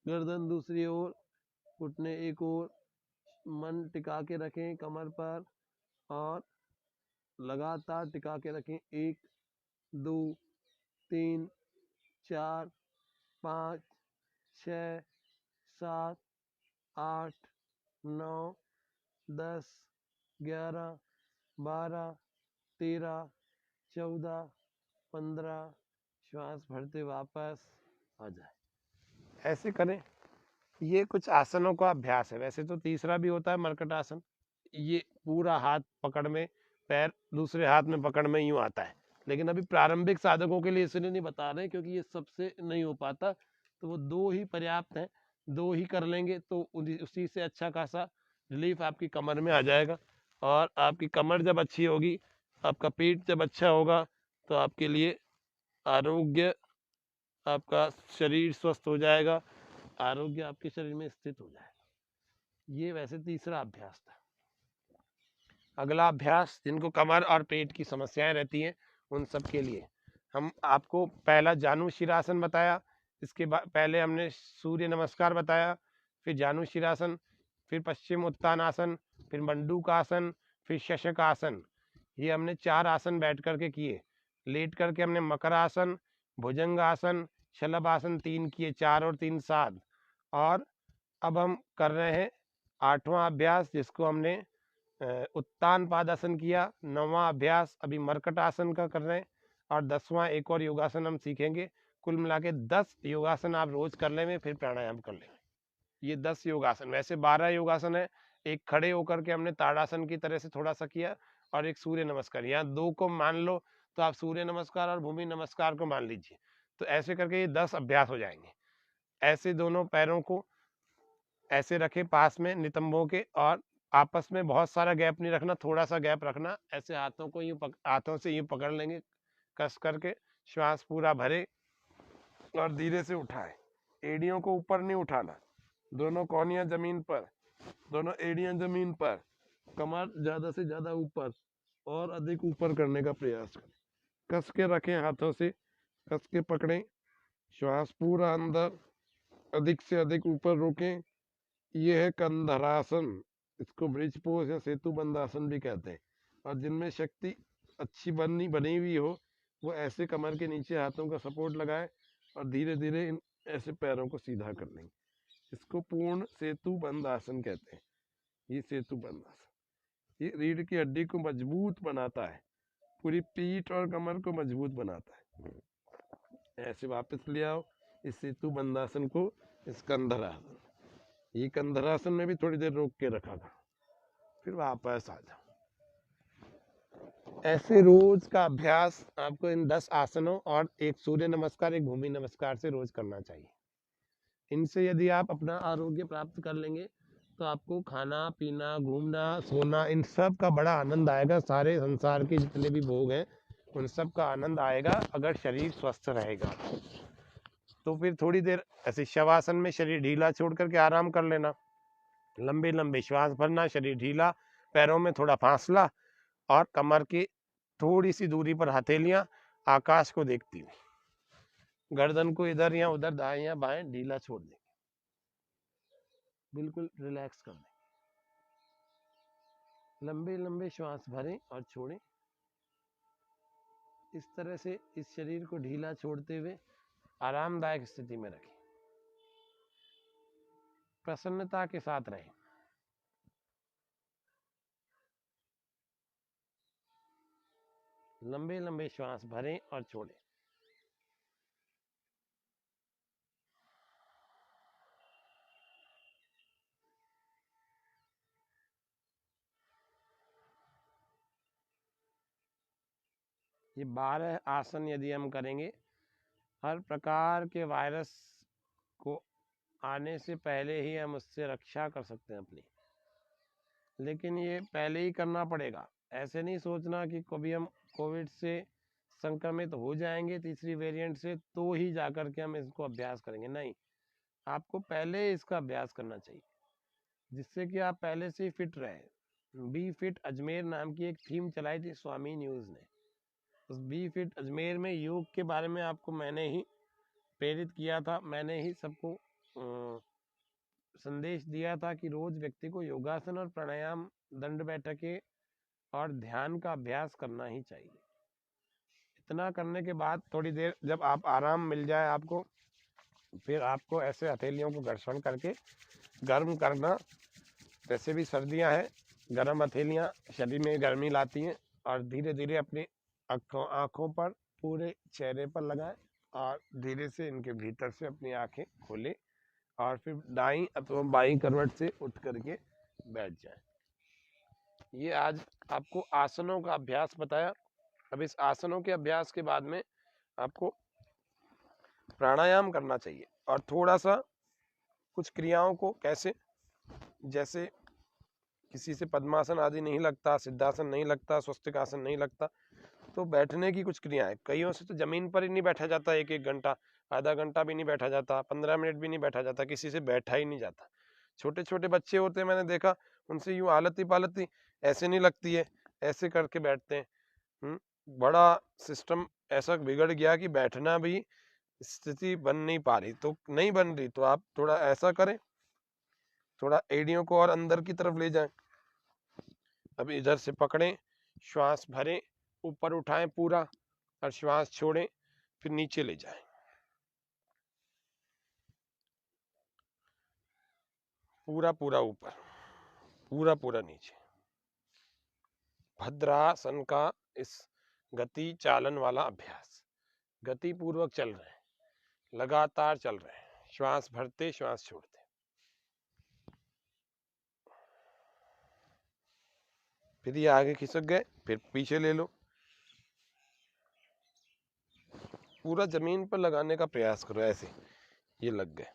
गर्दन दूसरी ओर, घुटने एक ओर, मन टिका के रखें कमर पर और लगातार टिका के रखें। 1 2 3 4 5 6 7 8 9 10 11 12 13 14 15। श्वास भरते वापस आ जाए। ऐसे करें। ये कुछ आसनों का अभ्यास है। वैसे तो तीसरा भी होता है मरकट आसन, ये पूरा हाथ पकड़ में, पैर दूसरे हाथ में पकड़ में यूं आता है, लेकिन अभी प्रारंभिक साधकों के लिए इसलिए नहीं बता रहे क्योंकि ये सबसे नहीं हो पाता, तो वो 2 ही पर्याप्त हैं। 2 ही कर लेंगे तो उसी से अच्छा खासा रिलीफ आपकी कमर में आ जाएगा। और आपकी कमर जब अच्छी होगी, आपका पेट जब अच्छा होगा, तो आपके लिए आरोग्य, आपका शरीर स्वस्थ हो जाएगा, आरोग्य आपके शरीर में स्थित हो जाएगा। ये वैसे तीसरा अभ्यास था। अगला अभ्यास जिनको कमर और पेट की समस्याएं रहती हैं उन सब के लिए हम आपको पहला जानु शिरासन बताया, इसके बाद पहले हमने सूर्य नमस्कार बताया, फिर जानु शिरासन, फिर पश्चिम उत्तान आसन, फिर मंडूक आसन, फिर शशक आसन। ये हमने 4 आसन बैठ करके किए। लेट करके हमने मकर आसन, भुजंग आसन, शलभ आसन 3 किए, 4 और 3 7। और अब हम कर रहे हैं 8वां अभ्यास जिसको हमने उत्तान पादासन किया। 9वां अभ्यास अभी मरकट आसन का कर रहे हैं और 10वां एक और योगासन हम सीखेंगे। कुल मिला के 10 योगासन आप रोज कर लेंगे, फिर प्राणायाम कर लेंगे। ये 10 योगासन, वैसे 12 योगासन है। एक खड़े होकर के हमने ताड़ासन की तरह से थोड़ा सा किया और एक सूर्य नमस्कार। यहाँ 2 को मान लो तो आप सूर्य नमस्कार और भूमि नमस्कार को मान लीजिए। तो ऐसे करके ये 10 अभ्यास हो जाएंगे। ऐसे दोनों पैरों को ऐसे रखें पास में नितंबों के, और आपस में बहुत सारा गैप नहीं रखना, थोड़ा सा गैप रखना। ऐसे हाथों को हाथों से यूं पकड़ लेंगे कस करके। श्वास पूरा भरे और धीरे से उठाएं। एड़ियों को ऊपर नहीं उठाना, दोनों कोहनियां जमीन पर, दोनों एड़ियां जमीन पर, कमर ज्यादा से ज्यादा ऊपर और अधिक ऊपर करने का प्रयास करें। कस के रखें, हाथों से कस के पकड़ें। श्वास पूरा अंदर, अधिक से अधिक ऊपर रोकें। ये है कंधरासन, इसको ब्रिज पोज या सेतु बंधासन भी कहते हैं। और जिनमें शक्ति अच्छी बनी हुई हो वो ऐसे कमर के नीचे हाथों का सपोर्ट लगाए और धीरे धीरे इन ऐसे पैरों को सीधा कर लेंगे। इसको पूर्ण सेतु बंध आसन कहते हैं। ये सेतु बंध आसन, ये रीढ़ की हड्डी को मजबूत बनाता है, पूरी पीठ और कमर को मजबूत बनाता है। ऐसे वापस ले आओ इस सेतु बंधासन को, इस कंधरासन। ये कंधरासन में भी थोड़ी देर रोक के रखा था, फिर वापस आ जाओ। ऐसे रोज का अभ्यास आपको इन 10 आसनों और एक सूर्य नमस्कार, एक भूमि नमस्कार से रोज करना चाहिए। इनसे यदि आप अपना आरोग्य प्राप्त कर लेंगे तो आपको खाना पीना, घूमना, सोना, इन सब का बड़ा आनंद आएगा। सारे संसार के जितने भी भोग हैं उन सब का आनंद आएगा अगर शरीर स्वस्थ रहेगा। तो फिर थोड़ी देर ऐसे शवासन में शरीर ढीला छोड़ करके आराम कर लेना। लंबे लंबे श्वास भरना, शरीर ढीला, पैरों में थोड़ा फासला और कमर की थोड़ी सी दूरी पर हथेलियां आकाश को देखती हुई। गर्दन को इधर या उधर, दाएं या बाएं ढीला छोड़ देंगे, बिल्कुल रिलैक्स कर देंगे। लंबे लंबे श्वास भरें और छोड़ें। इस तरह से इस शरीर को ढीला छोड़ते हुए आरामदायक स्थिति में रखें, प्रसन्नता के साथ रहें। लंबे लंबे श्वास भरें और छोड़ें। ये 12 आसन यदि हम करेंगे, हर प्रकार के वायरस को आने से पहले ही हम उससे रक्षा कर सकते हैं अपनी। लेकिन ये पहले ही करना पड़ेगा। ऐसे नहीं सोचना कि कभी हम कोविड से संक्रमित हो जाएंगे तीसरी वेरिएंट से तो ही जाकर के हम इसको अभ्यास करेंगे। नहीं, आपको पहले इसका अभ्यास करना चाहिए जिससे कि आप पहले से ही फिट रहे। बी फिट अजमेर नाम की एक थीम चलाई थी स्वामी न्यूज़ ने। उस बी फिट अजमेर में योग के बारे में आपको मैंने ही प्रेरित किया था, मैंने ही सबको संदेश दिया था कि रोज व्यक्ति को योगासन और प्राणायाम, दंड बैठकें और ध्यान का अभ्यास करना ही चाहिए। इतना करने के बाद थोड़ी देर जब आप आराम मिल जाए आपको, फिर आपको ऐसे हथेलियों को घर्षण करके गर्म करना। वैसे भी सर्दियां हैं, गर्म हथेलियां शरीर में गर्मी लाती हैं, और धीरे धीरे अपनी आँखों पर, पूरे चेहरे पर लगाएं और धीरे से इनके भीतर से अपनी आंखें खोलें और फिर दाईं अथवा बाईं करवट से उठ करके बैठ जाएं। ये आज आपको आसनों का अभ्यास बताया। अब इस आसनों के अभ्यास के बाद में आपको प्राणायाम करना चाहिए, और थोड़ा सा कुछ क्रियाओं को कैसे, जैसे किसी से पद्मासन आदि नहीं लगता, सिद्धासन नहीं लगता, स्वस्तिकासन नहीं लगता, तो बैठने की कुछ क्रियाएं, कईयों से तो जमीन पर ही नहीं बैठा जाता, एक एक घंटा, आधा घंटा भी नहीं बैठा जाता, 15 मिनट भी नहीं बैठा जाता, किसी से बैठा ही नहीं जाता। छोटे छोटे बच्चे होते हैं, मैंने देखा, उनसे यूं आलती पालती ऐसे नहीं लगती है, ऐसे करके बैठते हैं। बड़ा सिस्टम ऐसा बिगड़ गया कि बैठना भी स्थिति बन नहीं पा रही, तो नहीं बन रही तो आप थोड़ा ऐसा करें, थोड़ा एड़ियों को और अंदर की तरफ ले जाएं। अब इधर से पकड़ें, श्वास भरें, ऊपर उठाएं पूरा, और श्वास छोड़ें, फिर नीचे ले जाएं, पूरा पूरा ऊपर, पूरा पूरा नीचे। भद्रासन का इस गति चालन वाला अभ्यास, गति पूर्वक चल रहे हैं, लगातार चल रहे हैं, श्वास भरते श्वास छोड़ते, फिर ये आगे खिसक गए, फिर पीछे ले लो, पूरा जमीन पर लगाने का प्रयास करो, ऐसे ये लग गए।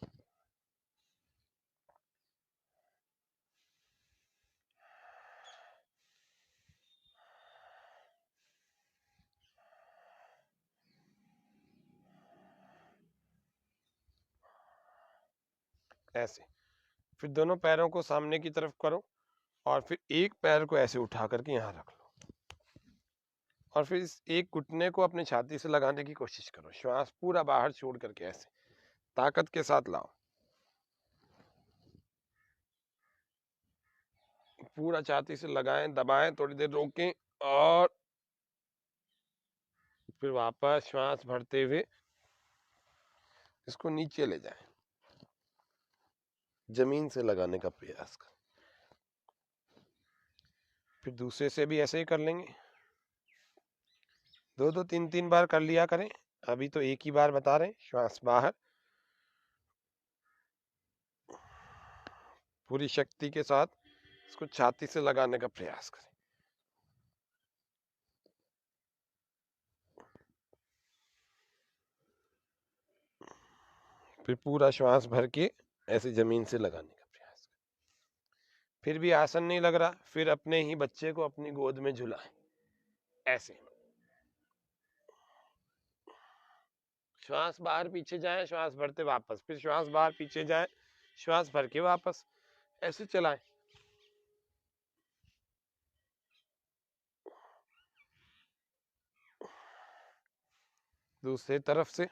ऐसे फिर दोनों पैरों को सामने की तरफ करो, और फिर एक पैर को ऐसे उठा करके यहाँ रख लो, और फिर इस एक घुटने को अपने छाती से लगाने की कोशिश करो, श्वास पूरा बाहर छोड़ करके ऐसे ताकत के साथ लाओ, पूरा छाती से लगाएं, दबाएं, थोड़ी देर रोकें, और फिर वापस श्वास भरते हुए इसको नीचे ले जाएं, जमीन से लगाने का प्रयास करें। फिर दूसरे से भी ऐसे ही कर लेंगे, दो दो तीन तीन बार कर लिया करें, अभी तो एक ही बार बता रहे हैं। श्वास बाहर, पूरी शक्ति के साथ इसको छाती से लगाने का प्रयास करें। फिर पूरा श्वास भर के ऐसे जमीन से लगाने का प्रयास करें। फिर भी आसन नहीं लग रहा, फिर अपने ही बच्चे को अपनी गोद में झुलाएं, ऐसे श्वास बाहर पीछे जाए, श्वास भरते वापस, फिर श्वास बाहर पीछे जाए, श्वास भर के वापस, ऐसे चलाएं। दूसरी तरफ से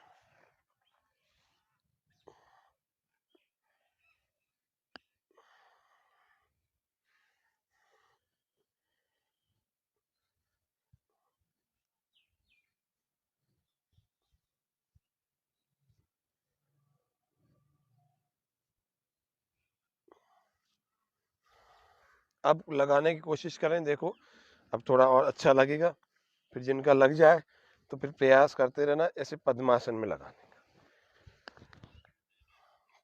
अब लगाने की कोशिश करें, देखो अब थोड़ा और अच्छा लगेगा। फिर जिनका लग जाए तो फिर प्रयास करते रहना ऐसे पद्मासन में लगाने का।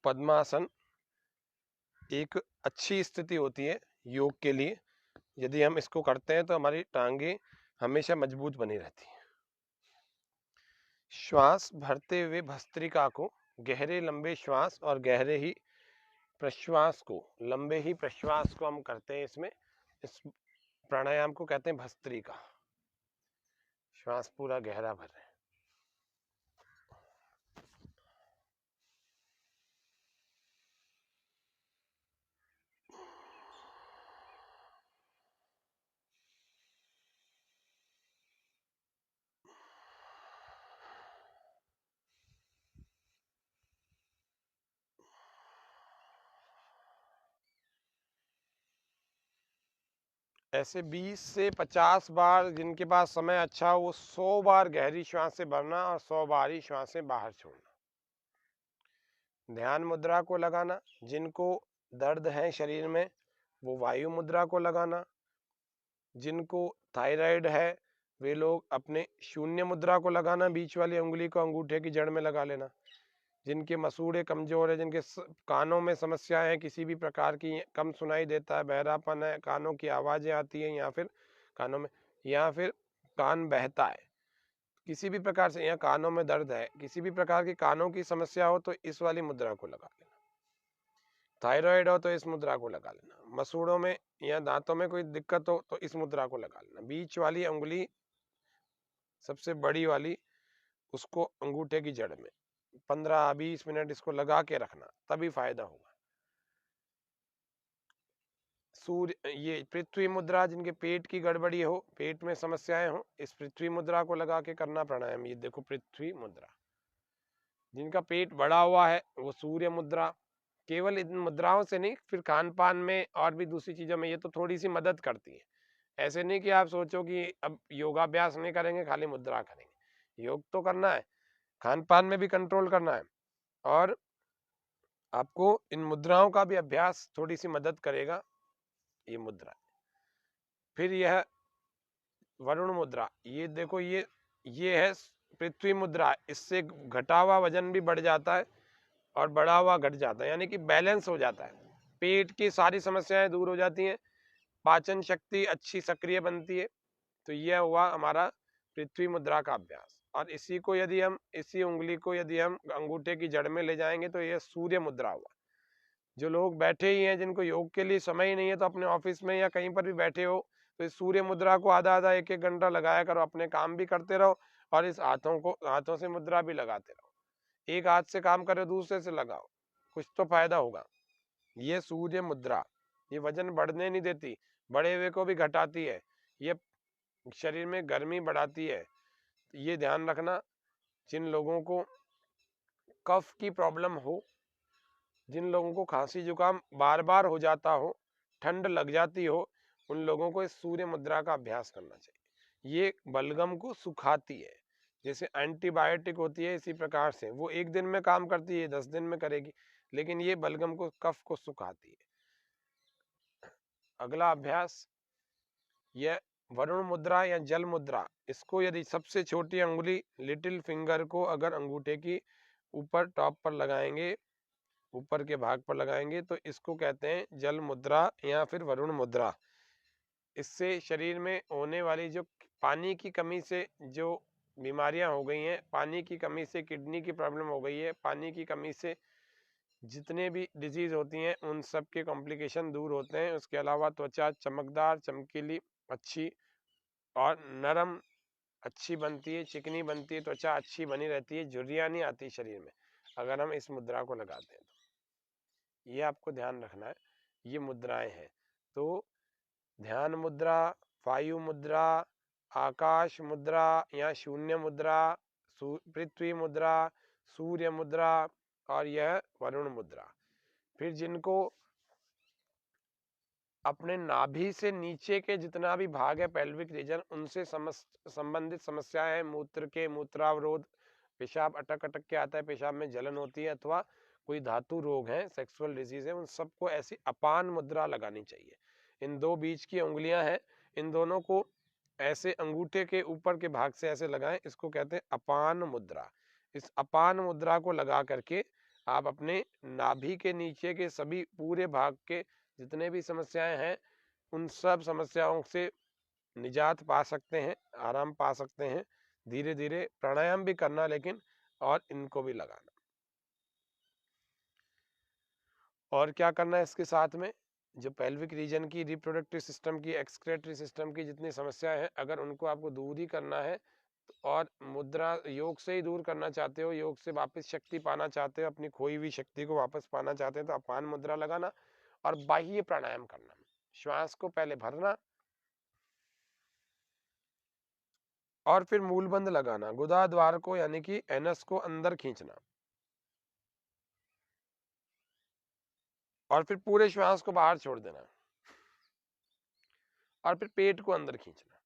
पद्मासन एक अच्छी स्थिति होती है योग के लिए, यदि हम इसको करते हैं तो हमारी टांगे हमेशा मजबूत बनी रहती है। श्वास भरते हुए भस्त्रिका को, गहरे लंबे श्वास और गहरे ही प्रश्वास को, लंबे ही प्रश्वास को हम करते हैं इसमें। इस प्राणायाम को कहते हैं भस्त्रिका। श्वास पूरा गहरा भर रहे हैं। ऐसे 20 से 50 बार जिनके पास समय अच्छा हो वो 100 बार गहरी श्वास से भरना और 100 बार ही श्वास से बाहर छोड़ना। ध्यान मुद्रा को लगाना, जिनको दर्द है शरीर में वो वायु मुद्रा को लगाना, जिनको थायराइड है वे लोग अपने शून्य मुद्रा को लगाना, बीच वाली उंगली को अंगूठे की जड़ में लगा लेना। जिनके मसूड़े कमजोर है, जिनके कानों में समस्याएं हैं किसी भी प्रकार की, कम सुनाई देता है, बहरापन है, कानों की आवाजें आती हैं या फिर कानों में या फिर कान बहता है, किसी भी प्रकार से, या कानों में दर्द है, किसी भी प्रकार की कानों की समस्या हो तो इस वाली मुद्रा को लगा लेना। थायराइड हो तो इस मुद्रा को लगा लेना। मसूड़ों में या दांतों में कोई दिक्कत हो तो इस मुद्रा को लगा लेना। बीच वाली उंगली सबसे बड़ी वाली उसको अंगूठे की जड़ में 15-20 मिनट इसको लगा के रखना, तभी फायदा होगा। सूर्य ये पृथ्वी मुद्रा, जिनके पेट की गड़बड़ी हो, पेट में समस्याएं हो, इस पृथ्वी मुद्रा को लगा के करना प्राणायाम। ये देखो पृथ्वी मुद्रा। जिनका पेट बड़ा हुआ है वो सूर्य मुद्रा। केवल इन मुद्राओं से नहीं, फिर खान पान में और भी दूसरी चीजों में ये तो थोड़ी सी मदद करती है। ऐसे नहीं कि आप सोचो कि अब योगाभ्यास नहीं करेंगे खाली मुद्रा करेंगे, योग तो करना है, खान पान में भी कंट्रोल करना है, और आपको इन मुद्राओं का भी अभ्यास थोड़ी सी मदद करेगा ये मुद्रा। फिर यह वरुण मुद्रा, ये देखो ये है पृथ्वी मुद्रा। इससे घटा हुआ वजन भी बढ़ जाता है और बढ़ा हुआ घट जाता है, यानी कि बैलेंस हो जाता है, पेट की सारी समस्याएं दूर हो जाती हैं, पाचन शक्ति अच्छी सक्रिय बनती है। तो यह हुआ हमारा पृथ्वी मुद्रा का अभ्यास। और इसी को यदि हम इसी उंगली को यदि हम अंगूठे की जड़ में ले जाएंगे तो यह सूर्य मुद्रा हुआ। जो लोग बैठे ही हैं, जिनको योग के लिए समय ही नहीं है, तो अपने ऑफिस में या कहीं पर भी बैठे हो तो इस सूर्य मुद्रा को आधा आधा एक एक घंटा लगाया करो, अपने काम भी करते रहो और इस हाथों से मुद्रा भी लगाते रहो। एक हाथ से काम करो, दूसरे से लगाओ, कुछ तो फायदा होगा। ये सूर्य मुद्रा, ये वजन बढ़ने नहीं देती, बड़े हुए को भी घटाती है, ये शरीर में गर्मी बढ़ाती है। ये ध्यान रखना, जिन लोगों को कफ की प्रॉब्लम हो, जिन लोगों को खांसी जुकाम बार बार हो जाता हो, ठंड लग जाती हो, उन लोगों को इस सूर्य मुद्रा का अभ्यास करना चाहिए। ये बलगम को सुखाती है, जैसे एंटीबायोटिक होती है इसी प्रकार से। वो एक दिन में काम करती है, 10 दिन में करेगी, लेकिन ये बलगम को, कफ को सुखाती है। अगला अभ्यास यह वरुण मुद्रा या जल मुद्रा। इसको यदि सबसे छोटी अंगुली लिटिल फिंगर को अगर अंगूठे की ऊपर टॉप पर लगाएंगे, ऊपर के भाग पर लगाएंगे, तो इसको कहते हैं जल मुद्रा या फिर वरुण मुद्रा। इससे शरीर में होने वाली जो पानी की कमी से जो बीमारियां हो गई हैं, पानी की कमी से किडनी की प्रॉब्लम हो गई है, पानी की कमी से जितने भी डिजीज होती हैं उन सब के कॉम्प्लिकेशन दूर होते हैं। उसके अलावा त्वचा चमकदार, चमकीली, अच्छी और नरम अच्छी बनती है, चिकनी बनती है, त्वचा अच्छी बनी रहती है, झुर्रियाँ नहीं आती शरीर में अगर हम इस मुद्रा को लगाते हैं तो। ये आपको ध्यान रखना है, ये मुद्राएं हैं। तो ध्यान मुद्रा, वायु मुद्रा, आकाश मुद्रा या शून्य मुद्रा, पृथ्वी मुद्रा, सूर्य मुद्रा और यह वरुण मुद्रा। फिर जिनको अपने नाभि से नीचे के जितना भी भाग है, पेल्विक रीजन, उनसे संबंधित समस्याएं हैं, मूत्र के मूत्रावरोध, पेशाब अटक अटक के आता है, पेशाब में जलन होती है, अथवा कोई धातु रोग है, सेक्सुअल डिजीज है, उन सबको ऐसी अपान मुद्रा लगानी चाहिए। इन दो बीच की उंगलियां हैं, इन दोनों को ऐसे अंगूठे के ऊपर के भाग से ऐसे लगाएं, इसको कहते हैं अपान मुद्रा। इस अपान मुद्रा को लगा करके आप अपने नाभि के नीचे के सभी पूरे भाग के जितने भी समस्याएं हैं उन सब समस्याओं से निजात पा सकते हैं, आराम पा सकते हैं। धीरे धीरे प्राणायाम भी करना, लेकिन और इनको भी लगाना। और क्या करना है इसके साथ में, जो पेल्विक रीजन की, रिप्रोडक्टिव सिस्टम की, एक्सक्रेटरी सिस्टम की जितनी समस्याएं हैं, अगर उनको आपको दूर ही करना है और मुद्रा योग से ही दूर करना चाहते हो, योग से वापस शक्ति पाना चाहते हो, अपनी खोई हुई शक्ति को वापस पाना चाहते हो, तो अपान मुद्रा लगाना और बाह्य प्राणायाम करना। श्वास को पहले भरना और फिर मूलबंध लगाना, गुदा द्वार को यानी कि एनस को अंदर खींचना और फिर पूरे श्वास को बाहर छोड़ देना। और फिर पेट को अंदर खींचना।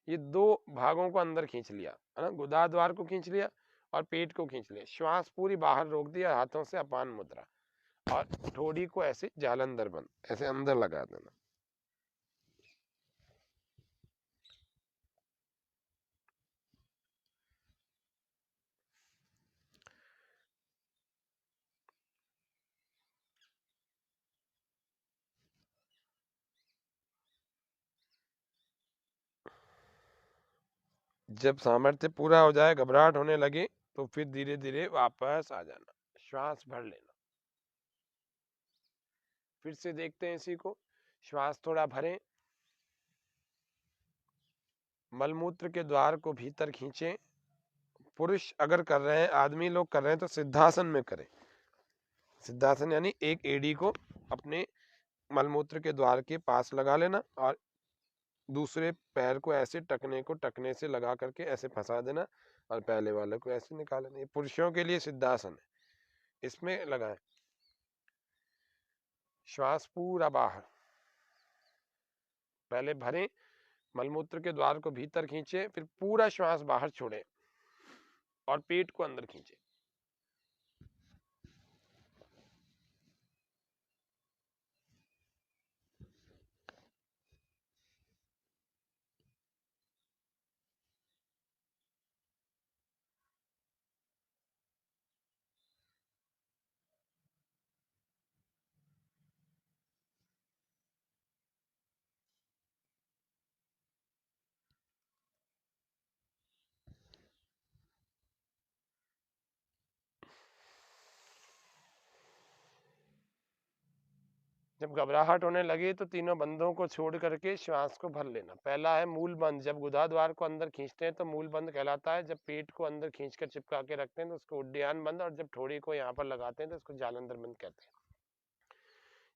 ये 2 भागों को अंदर खींच लिया, है ना, गुदाद्वार को खींच लिया और पेट को खींच लिया, श्वास पूरी बाहर रोक दिया हाथों से, अपान मुद्रा, और ठोड़ी को ऐसे जालंधर बंद ऐसे अंदर लगा देना। जब सामर्थ्य पूरा हो जाए, घबराहट होने लगे, तो फिर धीरे धीरे वापस आ जाना, श्वास भर लेना। फिर से देखते हैं इसी को, श्वास थोड़ा भरें, मलमूत्र के द्वार को भीतर खींचें। पुरुष अगर कर रहे हैं, आदमी लोग कर रहे हैं, तो सिद्धासन में करें। सिद्धासन यानी एक एड़ी को अपने मलमूत्र के द्वार के पास लगा लेना और दूसरे पैर को ऐसे टकने से लगा करके ऐसे फंसा देना और पहले वाले को ऐसे निकाल लेना। ये पुरुषों के लिए सिद्धासन है, इसमें लगाएं। श्वास पूरा बाहर, पहले भरें, मलमूत्र के द्वार को भीतर खींचे, फिर पूरा श्वास बाहर छोड़ें और पेट को अंदर खींचे। जब घबराहट होने लगे तो तीनों बंधों को छोड़ करके श्वास को भर लेना। पहला है मूल बंध, जब गुदाद्वार को अंदर खींचते हैं तो मूल बंध कहलाता है। जब पेट को अंदर खींचकर चिपका के रखते हैं तो उसको उड्डयन बंध, और जब ठोड़ी को यहाँ पर लगाते हैं तो उसको जालंधर बंध कहते हैं।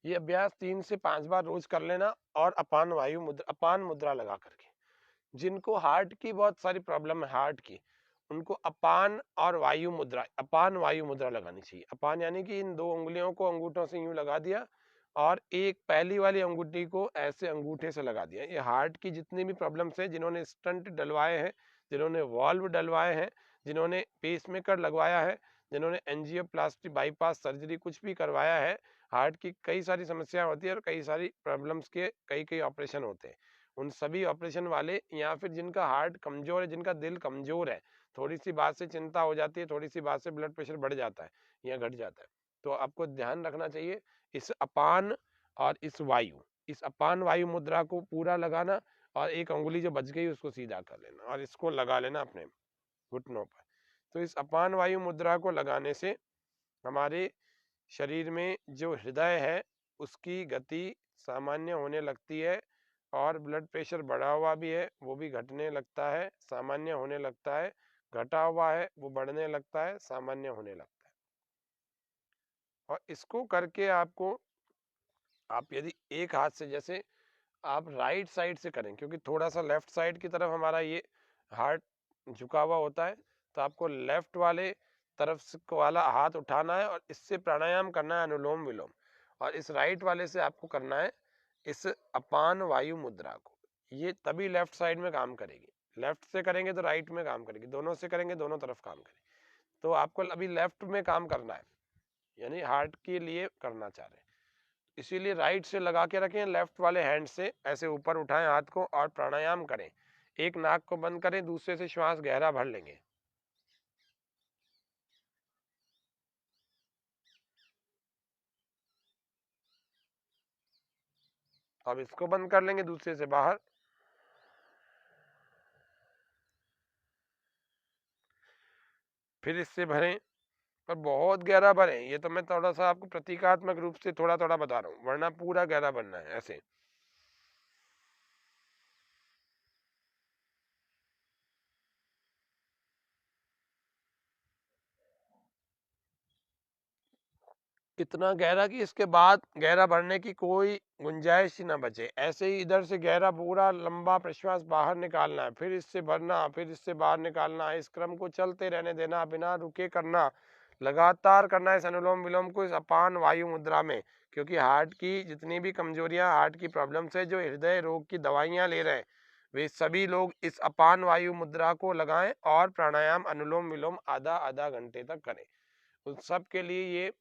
ये अभ्यास 3 से 5 बार रोज कर लेना और अपान वायु मुद्रा, अपान मुद्रा लगा करके। जिनको हार्ट की बहुत सारी प्रॉब्लम है, हार्ट की, उनको अपान और वायु मुद्रा, अपान वायु मुद्रा लगानी चाहिए। अपान यानी कि इन 2 उंगलियों को अंगूठों से यूं लगा दिया और एक पहली वाली अंगूठी को ऐसे अंगूठे से लगा दिया। ये हार्ट की जितनी भी प्रॉब्लम्स है, जिन्होंने स्टंट डलवाए हैं, जिन्होंने वॉल्व डलवाए हैं, जिन्होंने पेसमेकर लगवाया है, जिन्होंने एंजियोप्लास्टी, बाईपास सर्जरी कुछ भी करवाया है, हार्ट की कई सारी समस्या होती है और कई सारी प्रॉब्लम्स के कई कई ऑपरेशन होते हैं। उन सभी ऑपरेशन वाले, या फिर जिनका हार्ट कमजोर है, जिनका दिल कमजोर है, थोड़ी सी बात से चिंता हो जाती है, थोड़ी सी बात से ब्लड प्रेशर बढ़ जाता है या घट जाता है, तो आपको ध्यान रखना चाहिए इस अपान और इस अपान वायु मुद्रा को पूरा लगाना और एक अंगुली जो बच गई उसको सीधा कर लेना और इसको लगा लेना अपने घुटनों पर। तो इस अपान वायु मुद्रा को लगाने से हमारे शरीर में जो हृदय है उसकी गति सामान्य होने लगती है और ब्लड प्रेशर बढ़ा हुआ भी है वो भी घटने लगता है, सामान्य होने लगता है, घटा हुआ है वो बढ़ने लगता है, सामान्य होने लगता है। और इसको करके आपको, आप यदि एक हाथ से, जैसे आप राइट साइड से करें, क्योंकि थोड़ा सा लेफ्ट साइड की तरफ हमारा ये हार्ट झुका हुआ होता है, तो आपको लेफ्ट वाले तरफ से वाला हाथ उठाना है और इससे प्राणायाम करना है, अनुलोम विलोम, और इस राइट वाले से आपको करना है इस अपान वायु मुद्रा को। ये तभी लेफ्ट साइड में काम करेगी। लेफ्ट से करेंगे तो राइट में काम करेगी, दोनों से करेंगे दोनों तरफ काम करेगी। तो आपको अभी लेफ्ट में काम करना है, यानी हार्ट के लिए करना चाह रहे हैं, इसीलिए राइट से लगा के रखें, लेफ्ट वाले हैंड से ऐसे ऊपर उठाएं हाथ को और प्राणायाम करें। एक नाक को बंद करें, दूसरे से श्वास गहरा भर लेंगे। अब इसको बंद कर लेंगे दूसरे से बाहर। फिर इससे भरें, पर बहुत गहरा भरें। ये तो मैं थोड़ा सा आपको प्रतीकात्मक रूप से थोड़ा थोड़ा बता रहा हूँ, वरना पूरा गहरा भरना है ऐसे। इतना गहरा कि इसके बाद गहरा भरने की कोई गुंजाइश ही ना बचे। ऐसे ही इधर से गहरा पूरा लंबा प्रश्वास बाहर निकालना है, फिर इससे भरना, फिर इससे बाहर निकालना है। इस क्रम को चलते रहने देना, बिना रुके करना, लगातार करना है इस अनुलोम विलोम को, इस अपान वायु मुद्रा में, क्योंकि हार्ट की जितनी भी कमजोरियां, हार्ट की प्रॉब्लम्स है, जो हृदय रोग की दवाइयां ले रहे हैं, वे सभी लोग इस अपान वायु मुद्रा को लगाएं और प्राणायाम अनुलोम विलोम आधा आधा घंटे तक करें। उन सब के लिए ये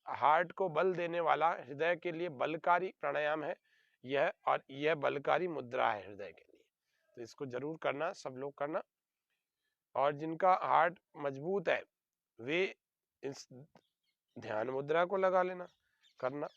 हार्ट को बल देने वाला, हृदय के लिए बलकारी प्राणायाम है यह, और यह बलकारी मुद्रा है हृदय के लिए। तो इसको जरूर करना, सब लोग करना। और जिनका हार्ट मजबूत है वे इस ध्यान मुद्रा को लगा लेना, करना।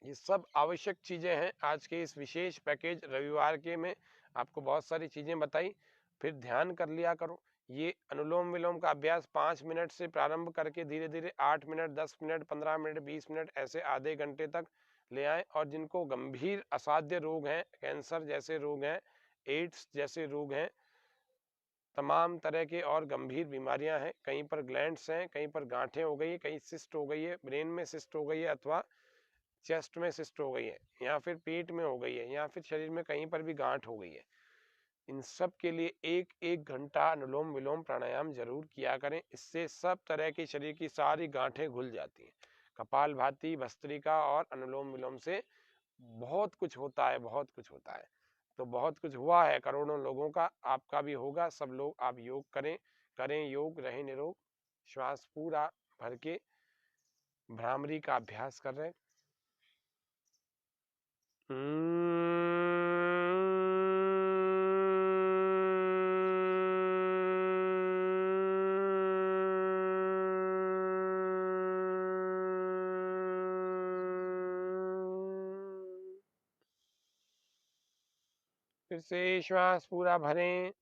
ये सब आवश्यक चीजें हैं आज के इस विशेष पैकेज रविवार के में। आपको बहुत सारी चीजें बताई, फिर ध्यान कर लिया करो। ये अनुलोम विलोम का अभ्यास 5 मिनट से प्रारंभ करके धीरे धीरे 8 मिनट, 10 मिनट, 15 मिनट, 20 मिनट, ऐसे आधे घंटे तक ले आए। और जिनको गंभीर असाध्य रोग हैं, कैंसर जैसे रोग हैं, एड्स जैसे रोग हैं, तमाम तरह के और गंभीर बीमारियां हैं, कहीं पर ग्लैंड्स हैं, कहीं पर गांठें हो गई है, कहीं सिस्ट हो गई है, ब्रेन में सिस्ट हो गई है, अथवा चेस्ट में सिस्ट हो गई है, या फिर पेट में हो गई है, या फिर शरीर में कहीं पर भी गांठ हो गई है, इन सब के लिए 1-1 घंटा अनुलोम विलोम प्राणायाम जरूर किया करें। इससे सब तरह की शरीर की सारी गांठें घुल जाती हैं। कपालभाति, भस्त्रिका और अनुलोम विलोम से बहुत कुछ होता है, बहुत कुछ होता है। तो बहुत कुछ हुआ है करोड़ों लोगों का, आपका भी होगा। सब लोग आप योग करें, करें योग, रहे निरोग। श्वास पूरा भर के भ्रामरी का अभ्यास कर रहे हैं। फिर से श्वास पूरा भरें।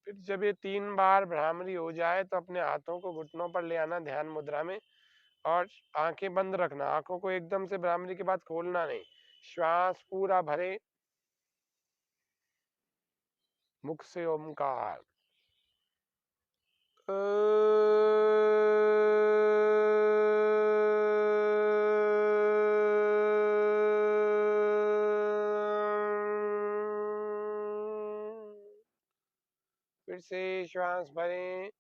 फिर जब ये 3 बार भ्रामरी हो जाए तो अपने हाथों को घुटनों पर ले आना ध्यान मुद्रा में, और आंखें बंद रखना। आंखों को एकदम से भ्रामरी के बाद खोलना नहीं। श्वास पूरा भरे, मुख से ओमकार। फिर से श्वास भरें।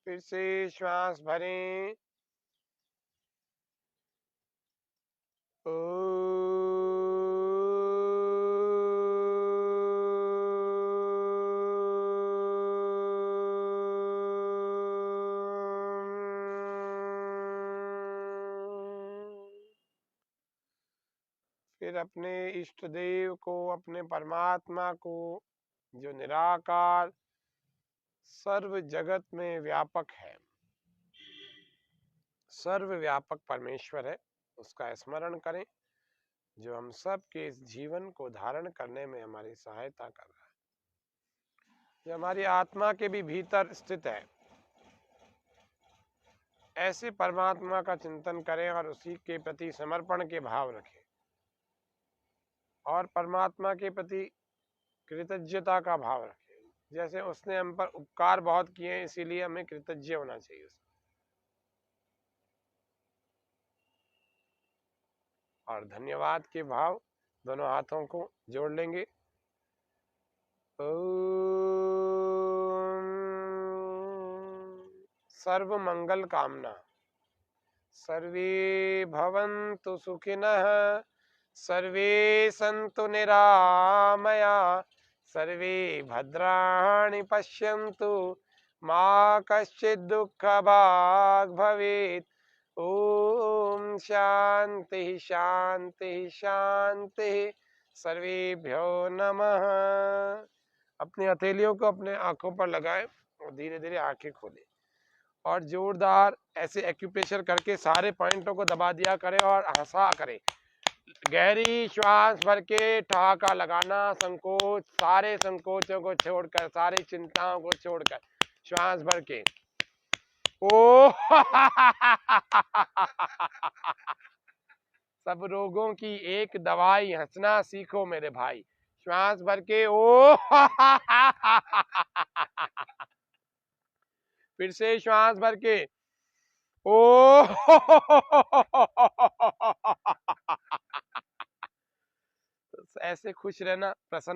फिर से श्वास भरें। फिर अपने इष्ट देव को, अपने परमात्मा को, जो निराकार सर्व जगत में व्यापक है, सर्वव्यापक परमेश्वर है, उसका स्मरण करें, जो हम सब के इस जीवन को धारण करने में हमारी सहायता कर रहा है, जो हमारी आत्मा के भी भीतर स्थित है। ऐसे परमात्मा का चिंतन करें और उसी के प्रति समर्पण के भाव रखें, और परमात्मा के प्रति कृतज्ञता का भाव रखें। जैसे उसने हम पर उपकार बहुत किए हैं, इसीलिए हमें कृतज्ञ होना चाहिए उसका। और धन्यवाद के भाव, दोनों हाथों को जोड़ लेंगे। सर्व मंगल कामना। सर्वे भवन्तु सुखिनः, सर्वे सन्तु निरामया, सर्वे भद्राणि पश्यन्तु, मा कश्चित् दुःखभाग् भवेत्। ओम शांति शांति शांति। सर्वेभ्यो नमः। अपनी हथेलियों को अपने आंखों पर लगाएं और धीरे धीरे आंखें खोलें और जोरदार ऐसे एक्यूप्रेशर करके सारे पॉइंटों को दबा दिया करें और हंसा करें। गहरी श्वास भर के ठहाका लगाना, संकोच, सारे संकोचों को छोड़कर, सारी चिंताओं को छोड़कर श्वास भर के ओ सब रोगों की एक दवाई, हंसना सीखो मेरे भाई। श्वास भर के ओ फिर से श्वास भर के ओ ऐसे खुश रहना, प्रसन्न